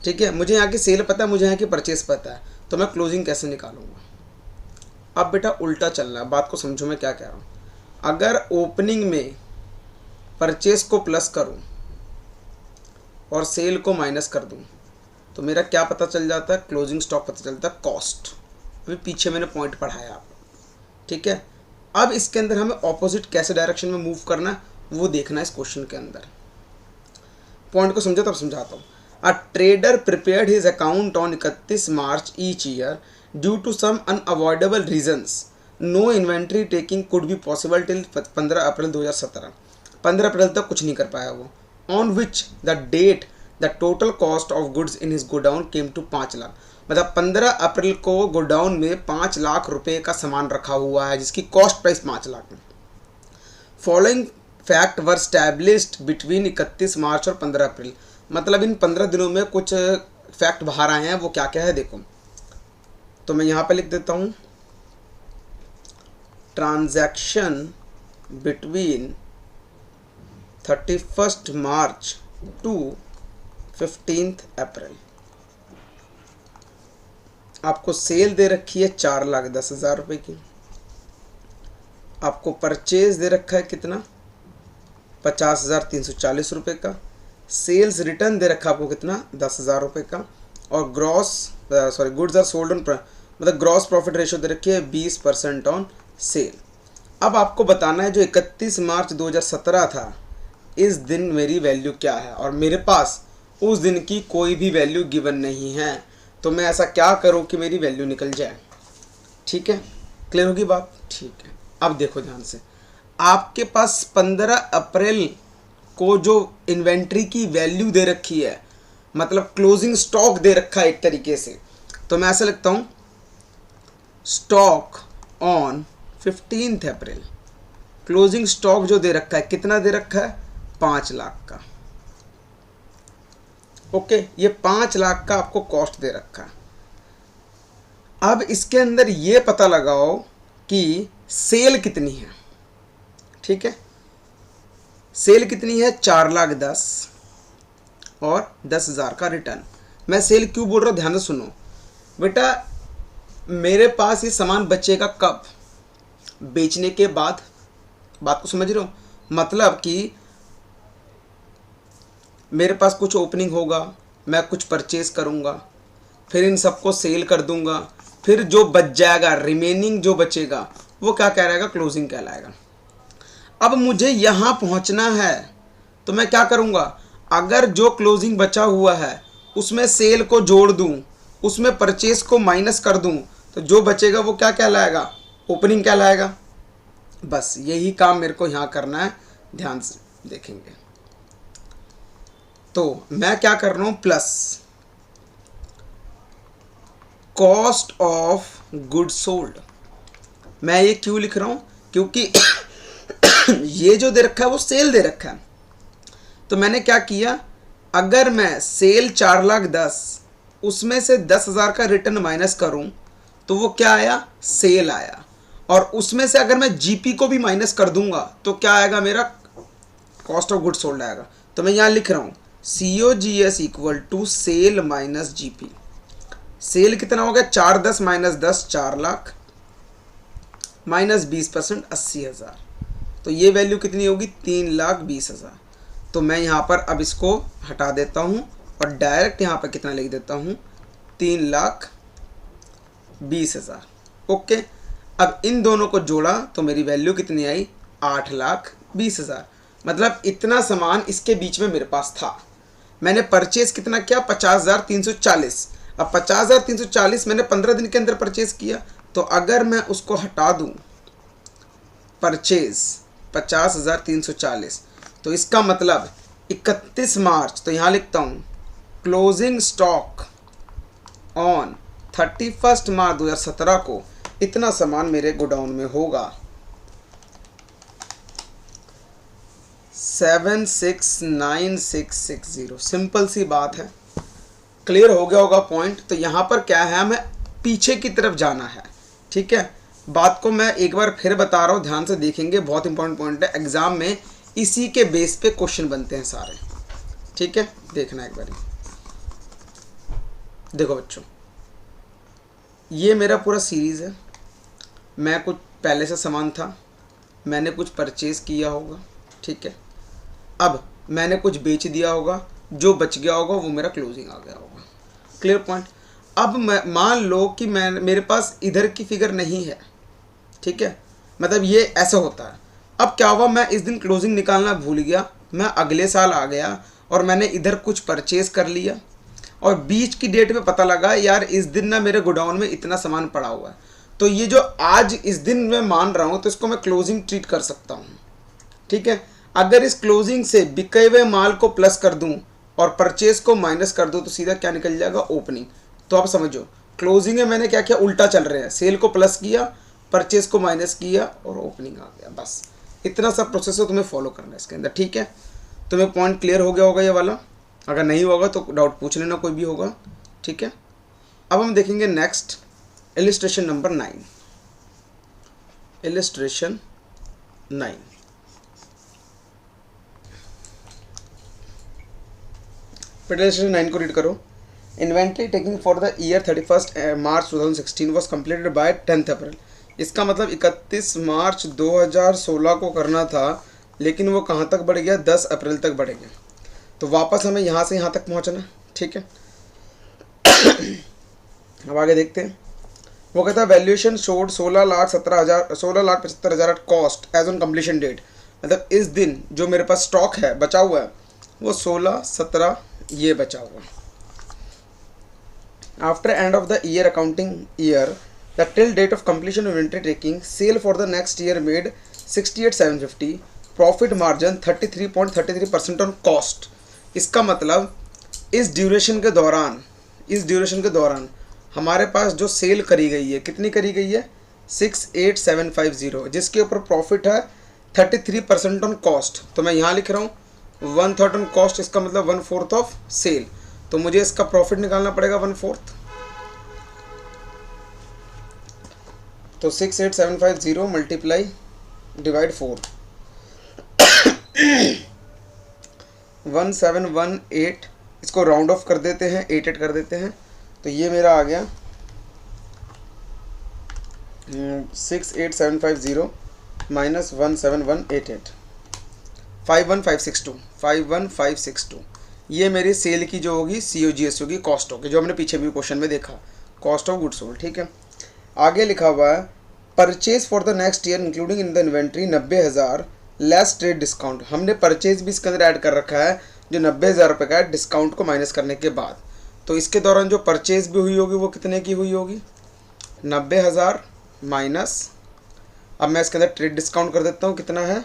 ठीक है, मुझे यहाँ की सेल पता है, मुझे यहाँ की परचेस पता है, तो मैं क्लोजिंग कैसे निकालूंगा। अब बेटा उल्टा चलना है, बात को समझो मैं क्या कह रहा हूँ। अगर ओपनिंग में परचेस को प्लस करूँ और सेल को माइनस कर दूँ तो मेरा क्या पता चल जाता है, क्लोजिंग स्टॉक पता चलता है, कॉस्ट। अभी पीछे मैंने पॉइंट पढ़ाया आप, ठीक है। अब इसके अंदर हमें ऑपोजिट कैसे डायरेक्शन में मूव करना है वो देखना है इस क्वेश्चन के अंदर। पॉइंट को समझो तब समझाता हूँ। A trader prepared his account on 31 March each year due to some unavoidable reasons, no inventory taking could be possible till 15 April 2017। 15 अप्रैल तक कुछ नहीं कर पाया वो। On which the date the total cost of goods in his godown came to 5 lakh. मतलब 15 अप्रैल को godown में 5 लाख रुपए का सामान रखा हुआ है जिसकी कॉस्ट प्राइस 5 लाख है। फॉलोइंग फैक्ट वर स्टैब्लिश्ड बिटवीन 31 मार्च और 15 अप्रैल। मतलब इन 15 दिनों में कुछ फैक्ट बाहर आए हैं, वो क्या क्या है देखो। तो मैं यहाँ पे लिख देता हूँ, ट्रांजैक्शन बिटवीन 31 मार्च टू 15 अप्रैल। आपको सेल दे रखी है 4,10,000 रुपये की, आपको परचेज दे रखा है कितना, 50,340 रुपये का, सेल्स रिटर्न दे रखा आपको कितना, 10,000 रुपये का, और गुड्स आर सोल्ड ऑन, मतलब ग्रॉस प्रॉफिट रेशियो दे रखी है 20% ऑन सेल। अब आपको बताना है जो 31 मार्च 2017 था, इस दिन मेरी वैल्यू क्या है, और मेरे पास उस दिन की कोई भी वैल्यू गिवन नहीं है। तो मैं ऐसा क्या करूं कि मेरी वैल्यू निकल जाए, ठीक है। क्लियर होगी बात, ठीक है। अब देखो ध्यान से, आपके पास 15 अप्रैल को जो इन्वेंट्री की वैल्यू दे रखी है, मतलब क्लोजिंग स्टॉक दे रखा है एक तरीके से, तो मैं ऐसा लिखता हूं, stock on 15 April. Closing stock जो दे रखा है कितना दे रखा है, 5 लाख का। ओके, ये 5 लाख का आपको कॉस्ट दे रखा है। अब इसके अंदर ये पता लगाओ कि सेल कितनी है, ठीक है। सेल कितनी है, 4,10,000 और 10,000 का रिटर्न। मैं सेल क्यों बोल रहा हूँ, ध्यान से सुनो बेटा। मेरे पास ये सामान बचेगा कब, बेचने के बाद। बात को समझ रहे हो, मतलब कि मेरे पास कुछ ओपनिंग होगा, मैं कुछ परचेज करूँगा, फिर इन सबको सेल कर दूंगा, फिर जो बच जाएगा, रिमेनिंग जो बचेगा, वो क्या कहलाएगा, क्लोजिंग कहलाएगा। अब मुझे यहाँ पहुँचना है तो मैं क्या करूँगा, अगर जो क्लोजिंग बचा हुआ है उसमें सेल को जोड़ दूँ, उसमें परचेज को माइनस कर दूँ, तो जो बचेगा वो क्या कहलाएगा, ओपनिंग कहलाएगा। बस यही काम मेरे को यहाँ करना है, ध्यान से देखेंगे। तो मैं क्या कर रहा हूँ, plus cost of goods sold. मैं ये क्यों लिख रहा हूँ, क्योंकि ये जो दे रखा है वो सेल दे रखा है। तो मैंने क्या किया, अगर मैं सेल 4,10,000 उसमें से 10,000 का रिटर्न माइनस करूं तो वो क्या आया, सेल आया। और उसमें से अगर मैं जीपी को भी माइनस कर दूंगा तो क्या आएगा, मेरा कॉस्ट ऑफ गुड्स सोल्ड आएगा। तो मैं यहाँ लिख रहा हूँ COGS equal to sale minus GP. Sale कितना हो गया, 4,10 माइनस 10, 4 लाख, माइनस 20% 80,000। तो ये वैल्यू कितनी होगी, 3,20,000। तो मैं यहाँ पर अब इसको हटा देता हूँ और डायरेक्ट यहाँ पर कितना लिख देता हूँ, 3,20,000। ओके, अब इन दोनों को जोड़ा तो मेरी वैल्यू कितनी आई, 8,20,000। मतलब इतना सामान इसके बीच में मेरे पास था। मैंने परचेज कितना किया 50,340। अब 50,340 मैंने 15 दिन के अंदर परचेज किया, तो अगर मैं उसको हटा दूं परचेज 50,340, तो इसका मतलब 31 मार्च, तो यहाँ लिखता हूँ क्लोजिंग स्टॉक ऑन 31 मार्च 2017 को इतना सामान मेरे गोडाउन में होगा 769660। सिंपल सी बात है, क्लियर हो गया होगा पॉइंट। तो यहाँ पर क्या है, हमें पीछे की तरफ जाना है, ठीक है। बात को मैं एक बार फिर बता रहा हूँ, ध्यान से देखेंगे, बहुत इंपॉर्टेंट पॉइंट है, एग्जाम में इसी के बेस पे क्वेश्चन बनते हैं सारे, ठीक है। देखना एक बार, देखो बच्चों, ये मेरा पूरा सीरीज़ है। मैं कुछ पहले से सामान था, मैंने कुछ परचेज किया होगा, ठीक है। अब मैंने कुछ बेच दिया होगा, जो बच गया होगा वो मेरा क्लोजिंग आ गया होगा। Clear point. अब मैं मान लो कि मेरे पास इधर की फिगर नहीं है, ठीक है, मतलब ये ऐसा होता है। अब क्या हुआ, मैं इस दिन क्लोजिंग निकालना भूल गया, मैं अगले साल आ गया और मैंने इधर कुछ परचेज कर लिया, और बीच की डेट पे पता लगा यार इस दिन ना मेरे गोडाउन में इतना सामान पड़ा हुआ है, तो ये जो आज इस दिन मैं मान रहा हूँ, तो इसको मैं क्लोजिंग ट्रीट कर सकता हूँ, ठीक है। अगर इस क्लोजिंग से बिके हुए माल को प्लस कर दूं और परचेज को माइनस कर दूं, तो सीधा क्या निकल जाएगा, ओपनिंग। तो आप समझो, क्लोजिंग में मैंने क्या किया, उल्टा चल रहे हैं, सेल को प्लस किया, परचेज को माइनस किया और ओपनिंग आ गया। बस इतना सा प्रोसेस है, तुम्हें फॉलो करना है इसके अंदर, ठीक है। तुम्हें पॉइंट क्लियर हो गया होगा ये वाला, अगर नहीं होगा तो डाउट पूछ लेना, कोई भी होगा, ठीक है। अब हम देखेंगे next illustration number 9, illustration 9। Illustration 9 को रीड करो। Inventory taking for the year 31 March 2016 was completed by 10 अप्रैल। इसका मतलब 31 मार्च 2016 को करना था, लेकिन वो कहाँ तक बढ़ गया, 10 अप्रैल तक बढ़ गया। तो वापस हमें यहाँ से यहाँ तक पहुँचना, ठीक है। अब आगे देखते हैं। वो कहता है valuation showed 16,75,000 at cost as on completion date. मतलब इस दिन जो मेरे पास स्टॉक है बचा हुआ है वो 16-17 ये बचा हुआ। After end of the year accounting year the till date of completion of inventory taking sale for the next year made 68,750, profit margin 33.33% on cost. इसका मतलब इस ड्यूरेशन के दौरान हमारे पास जो सेल करी गई है, कितनी करी गई है, 68,750, जिसके ऊपर प्रॉफिट है 33% ऑन कॉस्ट। तो मैं यहाँ लिख रहा हूँ 1/3 ऑन कॉस्ट, इसका मतलब 1/4 ऑफ सेल। तो मुझे इसका प्रॉफिट निकालना पड़ेगा 1/4। तो 68,750 मल्टीप्लाई डिवाइड 4 1718, इसको राउंड ऑफ कर देते हैं, 88 कर देते हैं, तो ये मेरा आ गया 68,750 माइनस 17188, 51562। ये मेरी सेल की जो होगी COGS होगी, कॉस्ट होगी, जो हमने पीछे भी क्वेश्चन में देखा, कॉस्ट ऑफ गुड्स सोल्ड, ठीक है। आगे लिखा हुआ है purchase for the next year including in the inventory 90,000 less trade discount. हमने परचेज भी इसके अंदर ऐड कर रखा है, जो 90,000 रुपये का है, डिस्काउंट को माइनस करने के बाद। तो इसके दौरान जो परचेज भी हुई होगी वो कितने की हुई होगी, 90,000 माइनस, अब मैं इसके अंदर ट्रेड डिस्काउंट कर देता हूँ, कितना है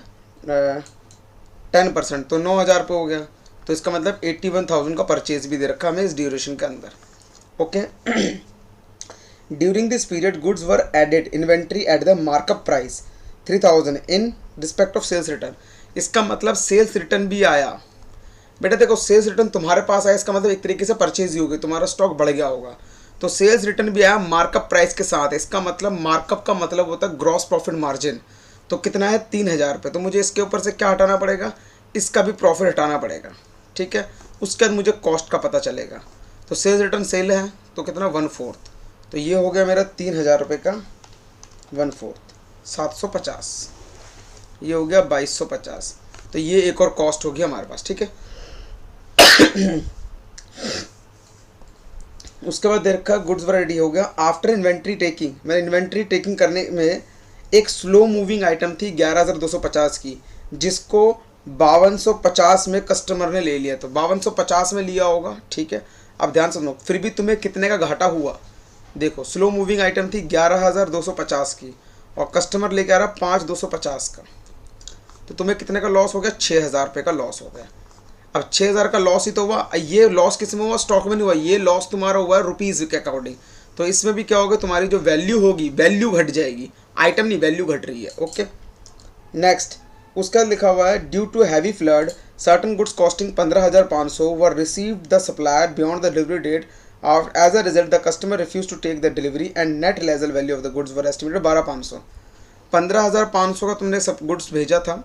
10%, तो 9,000 रुपये हो गया। तो इसका मतलब 81,000 का परचेज भी दे रखा हमें इस ड्यूरेशन के अंदर, okay. During this period goods were added inventory at the markup price 3,000 in respect of sales return. इसका मतलब सेल्स रिटर्न भी आया। बेटा देखो, सेल्स रिटर्न तुम्हारे पास आया, इसका मतलब एक तरीके से परचेज ही होगी, तुम्हारा स्टॉक बढ़ गया होगा, तो सेल्स रिटर्न भी आया मार्कअप प्राइस के साथ। इसका मतलब मार्कअप का मतलब होता है ग्रॉस प्रॉफिट मार्जिन। तो कितना है 3,000 रुपये। तो मुझे इसके ऊपर से क्या हटाना पड़ेगा, इसका भी प्रॉफिट हटाना पड़ेगा, ठीक है। उसके बाद मुझे कॉस्ट का पता चलेगा। तो सेल्स रिटर्न सेल है तो कितना 1/4, तो ये हो गया मेरा 3,000 रुपये का 1/4, 750, ये हो गया 2,250। तो ये एक और कॉस्ट होगी हमारे पास, ठीक है। उसके बाद देखा गुड्स वर रेडी हो गया। आफ्टर इन्वेंट्री टेकिंग, मैंने इन्वेंट्री टेकिंग करने में एक स्लो मूविंग आइटम थी 11,250 की, जिसको 5250 में कस्टमर ने ले लिया, तो 5250 में लिया होगा, ठीक है। अब ध्यान सुनो, फिर भी तुम्हें कितने का घाटा हुआ। देखो स्लो मूविंग आइटम थी 11250 की और कस्टमर लेके आ रहा 5250 का, तो तुम्हें कितने का लॉस हो गया, 6000 रुपये का लॉस हो गया। अब 6000 का लॉस ही तो हुआ, ये लॉस किस में हुआ, स्टॉक में नहीं हुआ, ये लॉस तुम्हारा हुआ है रुपीज़ के अकॉर्डिंग। तो इसमें भी क्या होगा, तुम्हारी जो वैल्यू होगी, वैल्यू घट जाएगी, आइटम नहीं वैल्यू घट रही है, ओके। नेक्स्ट उसका लिखा हुआ है due to heavy flood certain goods costing 15500 were received the supplier beyond the delivery date as a result the customer refuse to take the delivery and net legal value of the goods were estimated 12500। 15500 का तुमने सब goods भेजा था,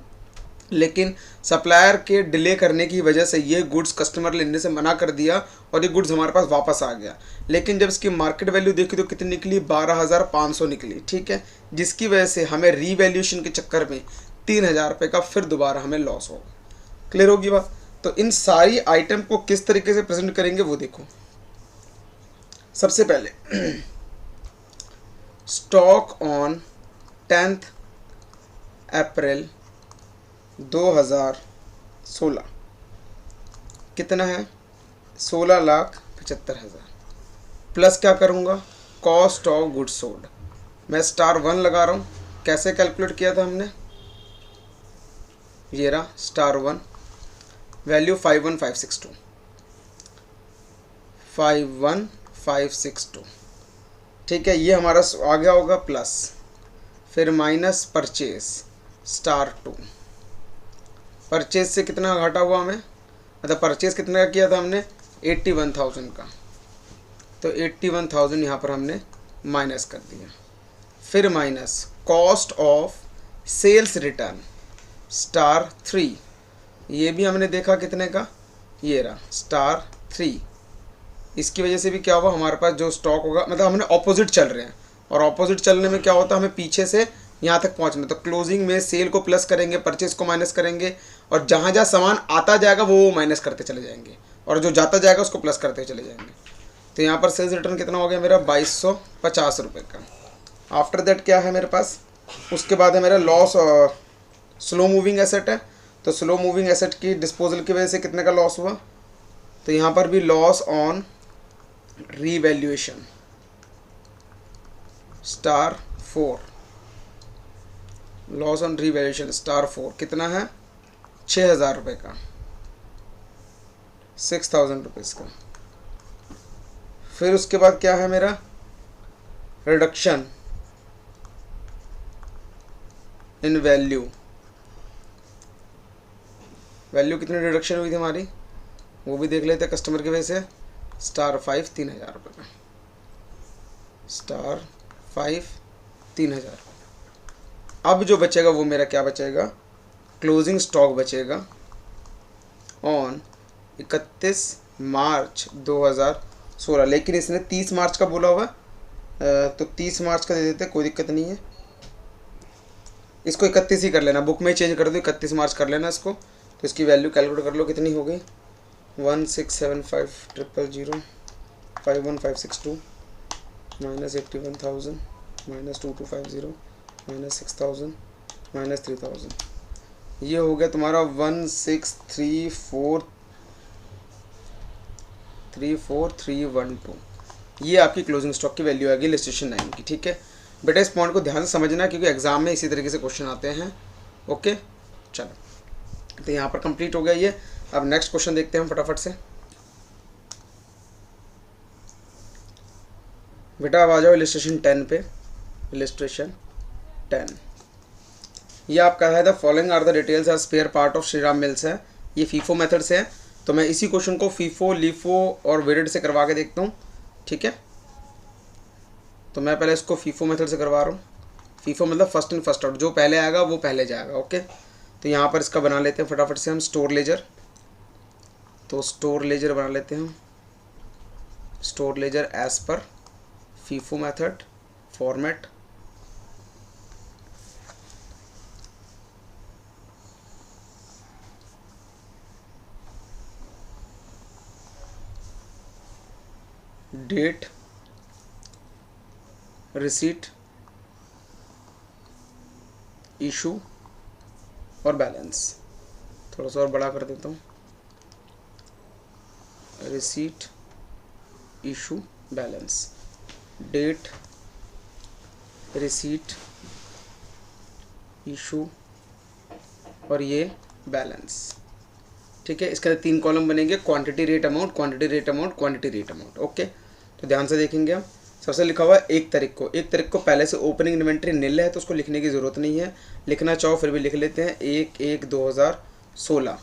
लेकिन supplier के delay करने की वजह से ये गुड्स कस्टमर लेने से मना कर दिया और ये गुड्स हमारे पास वापस आ गया। लेकिन जब इसकी मार्केट वैल्यू देखी तो कितनी निकली, 12500 निकली, ठीक है। जिसकी वजह से हमें रीवैल्यूएशन के चक्कर में 3000 रुपये का फिर दोबारा हमें लॉस होगा। क्लियर होगी बात। तो इन सारी आइटम को किस तरीके से प्रेजेंट करेंगे वो देखो। सबसे पहले स्टॉक ऑन 10 अप्रैल 2016 कितना है, 16,75,000 प्लस क्या करूँगा, कॉस्ट ऑफ गुड्स सोल्ड। मैं *1 लगा रहा हूँ। कैसे कैलकुलेट किया था हमने, ये रहा *1, वैल्यू 51562, 51562, ठीक है। ये हमारा आ गया होगा प्लस, फिर माइनस परचेज *2। परचेज से कितना घाटा हुआ हमें, मतलब परचेज कितने का किया था हमने, 81,000 का, तो 81,000 यहाँ पर हमने माइनस कर दिया। फिर minus cost of sales return *3, ये भी हमने देखा कितने का, ये रहा *3। इसकी वजह से भी क्या हुआ, हमारे पास जो स्टॉक होगा, मतलब हमने ऑपोजिट चल रहे हैं, और ऑपोजिट चलने में क्या होता है, हमें पीछे से यहाँ तक पहुँचना। तो क्लोजिंग में सेल को प्लस करेंगे, परचेज को माइनस करेंगे, और जहाँ जहाँ सामान आता जाएगा वो माइनस करते चले जाएंगे, और जो जाता जाएगा उसको प्लस करते चले जाएंगे। तो यहाँ पर सेल्स रिटर्न कितना हो गया मेरा, 2250 रुपये का। आफ्टर दैट क्या है मेरे पास, उसके बाद है मेरा लॉस, स्लो मूविंग एसेट है, तो स्लो मूविंग एसेट की डिस्पोजल की वजह से कितने का लॉस हुआ, तो यहाँ पर भी loss on revaluation *4, loss on revaluation *4 कितना है, 6000 रुपये का, 6000 रुपीज़ का। फिर उसके बाद क्या है मेरा, रिडक्शन इन वैल्यू, वैल्यू कितनी रिडक्शन हुई थी हमारी वो भी देख लेते हैं कस्टमर की वजह से, *5 3000 रुपये का, *5 3000। अब जो बचेगा वो मेरा क्या बचेगा, क्लोजिंग स्टॉक बचेगा ऑन 31 मार्च 2016, लेकिन इसने 30 मार्च का बोला हुआ, तो 30 मार्च का दे देते, कोई दिक्कत नहीं है। इसको 31 ही कर लेना, बुक में चेंज कर दो, 31 मार्च कर लेना इसको। तो इसकी वैल्यू कैलकुलेट कर लो कितनी हो गई, 1675,000 51562 माइनस 81,000 माइनस 2250 माइनस 6000 माइनस 3000, ये हो गया तुम्हारा 1634312। ये आपकी क्लोजिंग स्टॉक की वैल्यू आएगी इलस्ट्रेशन 9 की, ठीक है बेटा। इस पॉइंट को ध्यान से समझना क्योंकि एग्जाम में इसी तरीके से क्वेश्चन आते हैं, ओके। चलो तो यहाँ पर कंप्लीट हो गया ये। अब नेक्स्ट क्वेश्चन देखते हैं हम फटाफट से। बेटा अब आ जाओ इलस्ट्रेशन 10 पे। इलस्ट्रेशन 10 ये आपका है, the following are the details are spare part of Shriram Mills है। ये फीफो मेथड से है, तो मैं इसी क्वेश्चन को फीफो, लीफो और वेरिड से करवा के देखता हूँ, ठीक है। तो मैं पहले इसको फीफो मेथड से करवा रहा हूँ। फीफो मतलब फर्स्ट इन फर्स्ट आउट, जो पहले आएगा वो पहले जाएगा, ओके। तो यहाँ पर इसका बना लेते हैं फटाफट से हम स्टोर लेजर। तो स्टोर लेजर बना लेते हैं हम, स्टोर लेजर एज पर FIFO method format. Date, receipt, issue और बैलेंस। थोड़ा सा और बड़ा कर देता हूँ, receipt issue balance, date receipt issue और ये बैलेंस। ठीक है, इसके 3 कॉलम बनेंगे, quantity rate amount, quantity rate amount, quantity rate amount. Okay, तो ध्यान से देखेंगे हम। सबसे लिखा हुआ है 1 तारीख को। 1 तारीख को पहले से ओपनिंग इन्वेंट्री नील है तो उसको लिखने की ज़रूरत नहीं है, लिखना चाहो फिर भी लिख लेते हैं। 1/1/2016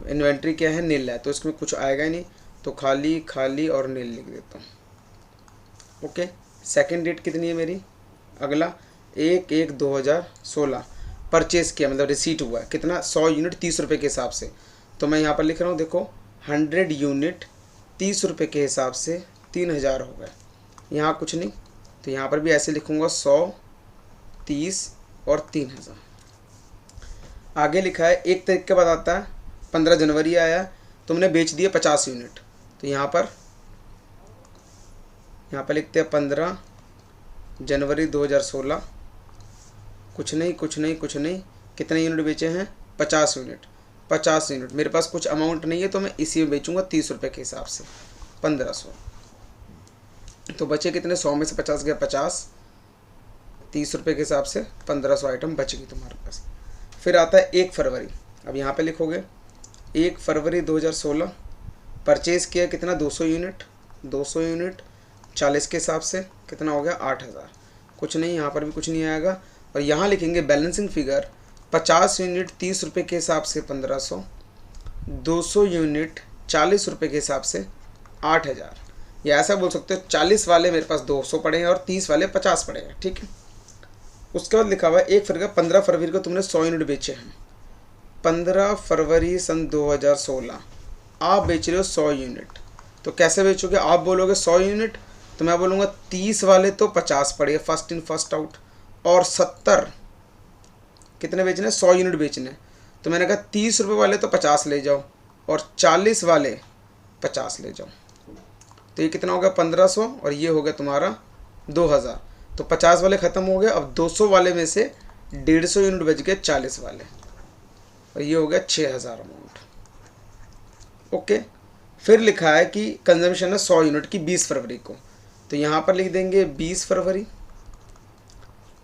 इन्वेंट्री क्या है, नील है, तो इसमें कुछ आएगा ही नहीं, तो खाली खाली और नील लिख देता हूँ। ओके, सेकेंड डेट कितनी है मेरी, अगला 1/1/2016 परचेज़ किया, मतलब रिसीट हुआ है कितना, 100 यूनिट 30 रुपये के हिसाब से। तो मैं यहाँ पर लिख रहा हूँ, देखो 100 यूनिट 30 रुपये के हिसाब से 3000 हो गए। यहाँ कुछ नहीं, तो यहाँ पर भी ऐसे लिखूँगा 100, 30 और 3000। आगे लिखा है 1 तारीख के बाद आता है 15 जनवरी आया, तुमने बेच दिए 50 यूनिट, तो यहाँ पर लिखते हैं 15 जनवरी 2016। कुछ नहीं कुछ नहीं कुछ नहीं, कितने यूनिट बेचे हैं, 50 यूनिट। 50 यूनिट, मेरे पास कुछ अमाउंट नहीं है तो मैं इसी में बेचूंगा 30 रुपये के हिसाब से, 1500। तो बचे कितने, 100 में से 50 गया 50, 30 रुपये के हिसाब से 1500 आइटम बच गई तुम्हारे पास। फिर आता है 1 फरवरी, अब यहाँ पे लिखोगे 1 फरवरी 2016 परचेज़ किया कितना, 200 यूनिट। 200 यूनिट 40 के हिसाब से कितना हो गया, 8000। कुछ नहीं, यहाँ पर भी कुछ नहीं आएगा। और यहाँ लिखेंगे बैलेंसिंग फिगर 50 यूनिट 30 रुपये के हिसाब से 1500, 200 यूनिट 40 रुपये के हिसाब से 8000। या ऐसा बोल सकते हो 40 वाले मेरे पास 200 पड़े हैं और 30 वाले 50 पड़े हैं। ठीक है, उसके बाद लिखा हुआ है 1 फरवरी, 15 फरवरी को तुमने 100 यूनिट बेचे हैं। 15 फरवरी सन 2016 आप बेच रहे हो 100 यूनिट, तो कैसे बेचोगे, आप बोलोगे 100 यूनिट, तो मैं बोलूँगा 30 वाले तो 50 पड़े, फर्स्ट इन फर्स्ट आउट, और 70 कितने बेचने, 100 यूनिट बेचने, तो मैंने कहा 30 रुपये वाले तो 50 ले जाओ और 40 वाले 50 ले जाओ, तो ये कितना हो गया 1500 और ये हो गया तुम्हारा 2000। तो 50 वाले ख़त्म हो गए, अब 200 वाले में से 150 यूनिट बच गए 40 वाले, और ये हो गया 6000 अमाउंट। ओके, फिर लिखा है कि कंजम्पशन है 100 यूनिट की 20 फरवरी को, तो यहाँ पर लिख देंगे 20 फरवरी।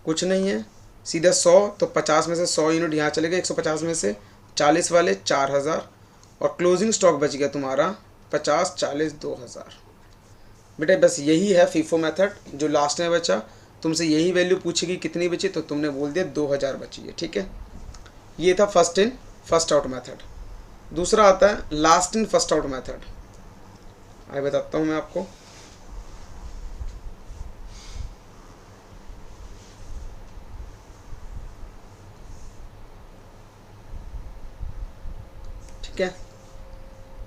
कुछ नहीं है, सीधा 100, तो 50 में से 100 यूनिट यहाँ चले गए, 150 में से 40 वाले 4000, और क्लोजिंग स्टॉक बच गया तुम्हारा 50, 40, 2000। बेटे बस यही है फीफो मेथड, जो लास्ट में बचा तुमसे यही वैल्यू पूछेगी कितनी बची, तो तुमने बोल दिया 2000 बची है। ठीक है, ये था first in first out method. दूसरा आता है last in first out method, आइए बताता हूँ मैं आपको। ठीक है,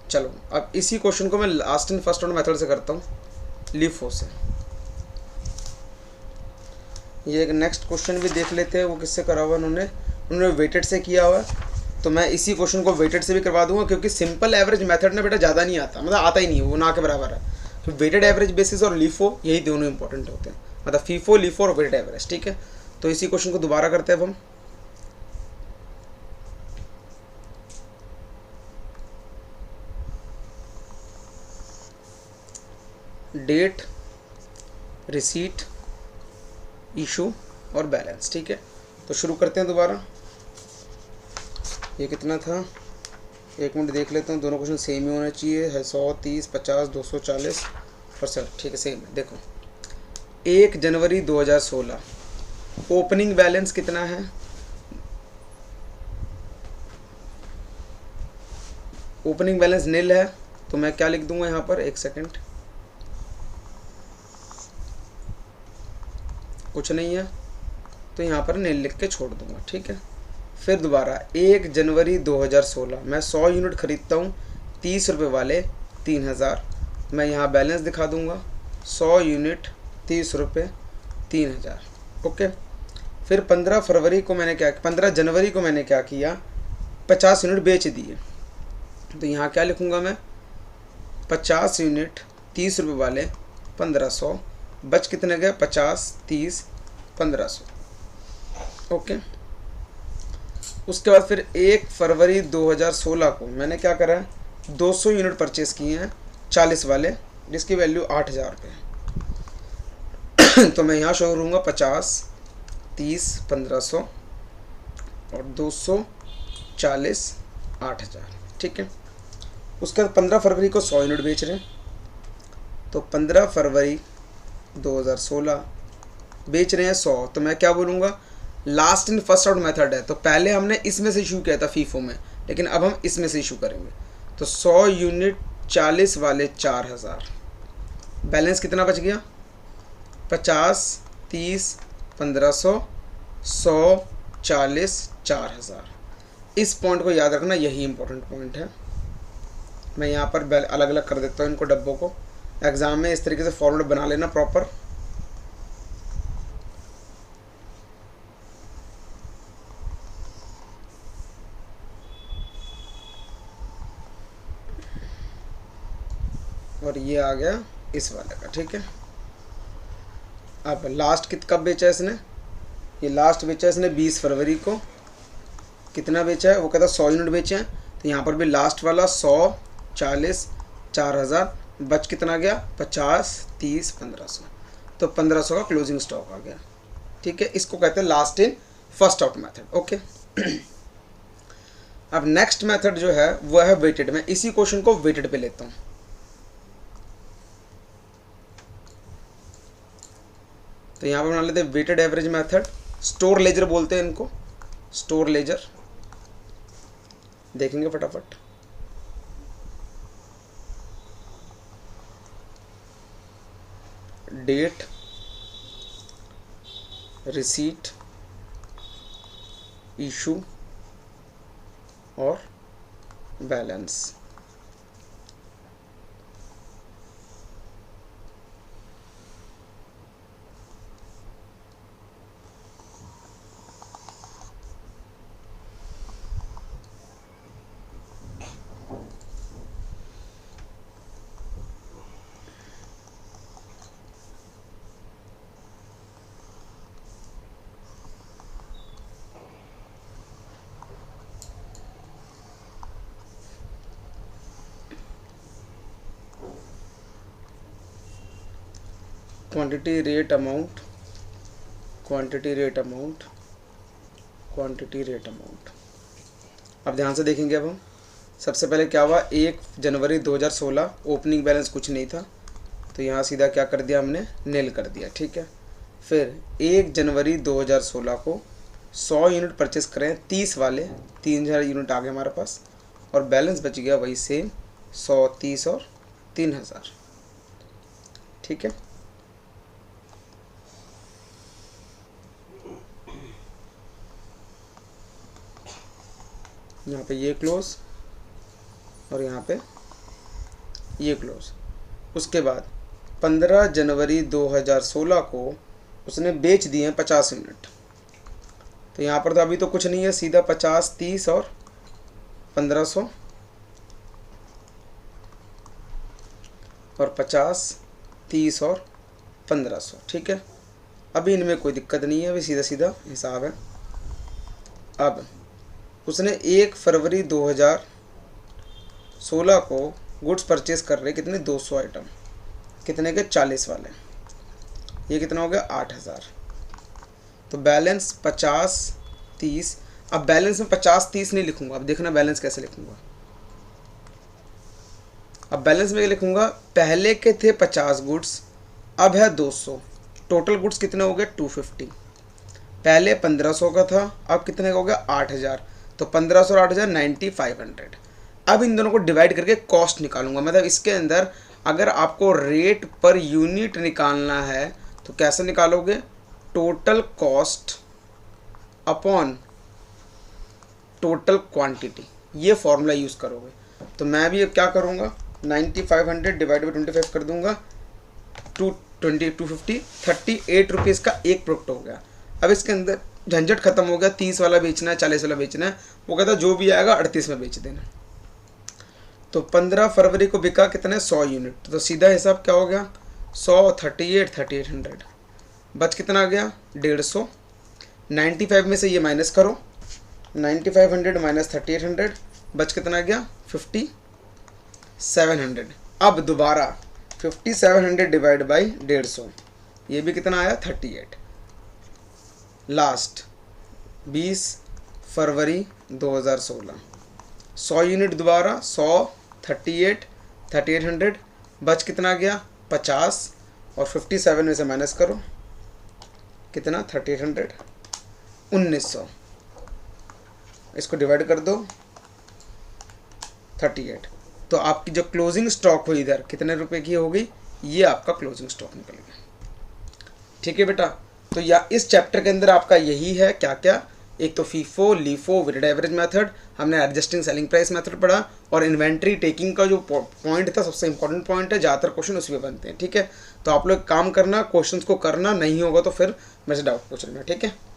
चलो अब इसी क्वेश्चन को मैं last in first out method से करता हूँ, लिफो से। ये एक नेक्स्ट क्वेश्चन भी देख लेते हैं, वो किससे करा हुआ उन्होंने वेटेड से किया हुआ है, तो मैं इसी क्वेश्चन को वेटेड से भी करवा दूंगा, क्योंकि सिंपल एवरेज मेथड में बेटा ज़्यादा नहीं आता, मतलब आता ही नहीं है, वो ना के बराबर है। तो वेटेड एवरेज बेसिस और लिफो यही दोनों इंपॉर्टेंट होते हैं, मतलब फीफो, लिफो और वेटेड एवरेज। ठीक है, तो इसी क्वेश्चन को दोबारा करते हैं अब हम। डेट, रिसीट, इशू और बैलेंस। ठीक है, तो शुरू करते हैं दोबारा। ये कितना था, 1 मिनट देख लेता हूँ, दोनों क्वेश्चन सेम ही होना चाहिए, है 100, 30, 50, 240 और 60। ठीक है, सेम है। देखो 1 जनवरी 2016 ओपनिंग बैलेंस कितना है, ओपनिंग बैलेंस नील है, तो मैं क्या लिख दूंगा यहाँ पर, 1 सेकेंड, कुछ नहीं है तो यहाँ पर नील लिख के छोड़ दूंगा। ठीक है, फिर दोबारा 1 जनवरी 2016 मैं 100 यूनिट खरीदता हूँ 30 रुपये वाले 3000, मैं यहाँ बैलेंस दिखा दूंगा 100 यूनिट 30 रुपये 3000। ओके, फिर 15 फरवरी को मैंने क्या, 15 जनवरी को मैंने क्या किया, 50 यूनिट बेच दिए, तो यहाँ क्या लिखूँगा मैं, 50 यूनिट 30 रुपये वाले 1500, बच कितने गए, 50, 30, 1500। ओके, उसके बाद फिर 1 फरवरी 2016 को मैंने क्या करा है, 200 यूनिट परचेज़ किए हैं 40 वाले, जिसकी वैल्यू 8,000 रुपये। तो मैं यहाँ शो करूँगा 50, 30, 1500 और 200, 40, 8,000। ठीक है। उसके बाद 15 फरवरी को 100 यूनिट बेच रहे हैं, तो 15 फरवरी 2016 बेच रहे हैं 100, तो मैं क्या बोलूँगा, last in first out method है, तो पहले हमने इसमें से इशू किया था फीफो में, लेकिन अब हम इसमें से इशू करेंगे। तो 100 यूनिट 40 वाले 4,000, बैलेंस कितना बच गया, 50, 30, 1500, 100, 40, 4,000। इस पॉइंट को याद रखना, यही इंपॉर्टेंट पॉइंट है। मैं यहाँ पर अलग अलग कर देता हूँ इनको डब्बों को, एग्ज़ाम में इस तरीके से फॉर्मूला बना लेना प्रॉपर। और ये आ गया इस वाले का। ठीक है। अब लास्ट कब बेचा है इसने, ये लास्ट बेचा है इसने 20 फरवरी को। कितना बेचा है, वो कहता 100 यूनिट बेचे हैं, तो यहाँ पर भी लास्ट वाला 100, 40, 4,000, बच कितना गया, 50, 30, 1500, तो 1500 का क्लोजिंग स्टॉक आ गया। ठीक है। इसको कहते हैं last in first out method. Okay. अब नेक्स्ट मेथड जो है वो है वेटेड। मैं इसी क्वेश्चन को वेटेड पे लेता हूँ। तो यहाँ पर बना लेते हैं weighted average method, store ledger बोलते हैं इनको, स्टोर लेजर। देखेंगे फटाफट। डेट, रिसीट, इशू और balance. Quantity rate amount, quantity rate amount, quantity rate amount. अब ध्यान से देखेंगे। अब हम सबसे पहले क्या हुआ, 1 जनवरी 2016 ओपनिंग बैलेंस कुछ नहीं था, तो यहाँ सीधा क्या कर दिया हमने, नील कर दिया। ठीक है। फिर 1 जनवरी 2016 को 100 यूनिट परचेस करें 30 वाले, 3,000 यूनिट आ गए हमारे पास, और बैलेंस बच गया वही सेम 100, 30 और 3,000। ठीक है। यहाँ पे ये क्लोज और यहाँ पे ये क्लोज। उसके बाद 15 जनवरी 2016 को उसने बेच दिए हैं 50 यूनिट, तो यहाँ पर तो अभी तो कुछ नहीं है, सीधा 50, 30 और 1500 और 50, 30 और 1500। ठीक है। अभी इनमें कोई दिक्कत नहीं है, अभी सीधा सीधा हिसाब है। अब उसने 1 फरवरी 2016 को गुड्स परचेज कर रहे कितने, 200 आइटम, कितने के, 40 वाले। ये कितना हो गया, 8,000। तो बैलेंस 50, 30। अब बैलेंस में 50, 30 नहीं लिखूंगा, अब देखना बैलेंस कैसे लिखूंगा। अब बैलेंस में लिखूंगा, पहले के थे 50 गुड्स, अब है 200, टोटल गुड्स कितने हो गए, 250। पहले 1500 का था, अब कितने का हो गया, 8,000। तो 1500 और 8,000 9,500। अब इन दोनों को डिवाइड करके कॉस्ट निकालूंगा। मतलब इसके अंदर अगर आपको रेट पर यूनिट निकालना है तो कैसे निकालोगे, total cost upon total quantity, ये फॉर्मूला यूज़ करोगे। तो मैं भी अब क्या करूँगा, 9,500 डिवाइड बाई 25 कर दूंगा, 250, 38 रुपीज़ का एक प्रोडक्ट हो गया। अब इसके अंदर झंझट खत्म हो गया, 30 वाला बेचना है, 40 वाला बेचना है, वो कहता जो भी आएगा 38 में बेच देना। तो 15 फरवरी को बिका कितने, 100 यूनिट, तो सीधा हिसाब क्या हो गया, 100, 3800, बच कितना आ गया, 150। 95 में से ये माइनस करो, 9500 माइनस 3800 बच कितना गया 5700। अब दोबारा 5700 डिवाइड बाई 150, ये भी कितना आया 38। लास्ट 20 फरवरी 2016, 100 यूनिट दोबारा 100 38 3800 बच कितना गया 50 और 57 में से माइनस करो कितना 3800 1900, इसको डिवाइड कर दो 38। तो आपकी जो क्लोजिंग स्टॉक हुई इधर कितने रुपए की हो गई, ये आपका क्लोजिंग स्टॉक निकल गया। ठीक है बेटा, तो या इस चैप्टर के अंदर आपका यही है क्या क्या, एक तो FIFO LIFO weighted average method, हमने एडजस्टिंग सेलिंग प्राइस मेथड पढ़ा, और इन्वेंट्री टेकिंग का जो पॉइंट था सबसे इंपॉर्टेंट पॉइंट है, ज़्यादातर क्वेश्चन उसी में बनते हैं। ठीक है, तो आप लोग काम करना, क्वेश्चंस को करना, नहीं होगा तो फिर मेरे से डाउट पूछ लेना। ठीक है।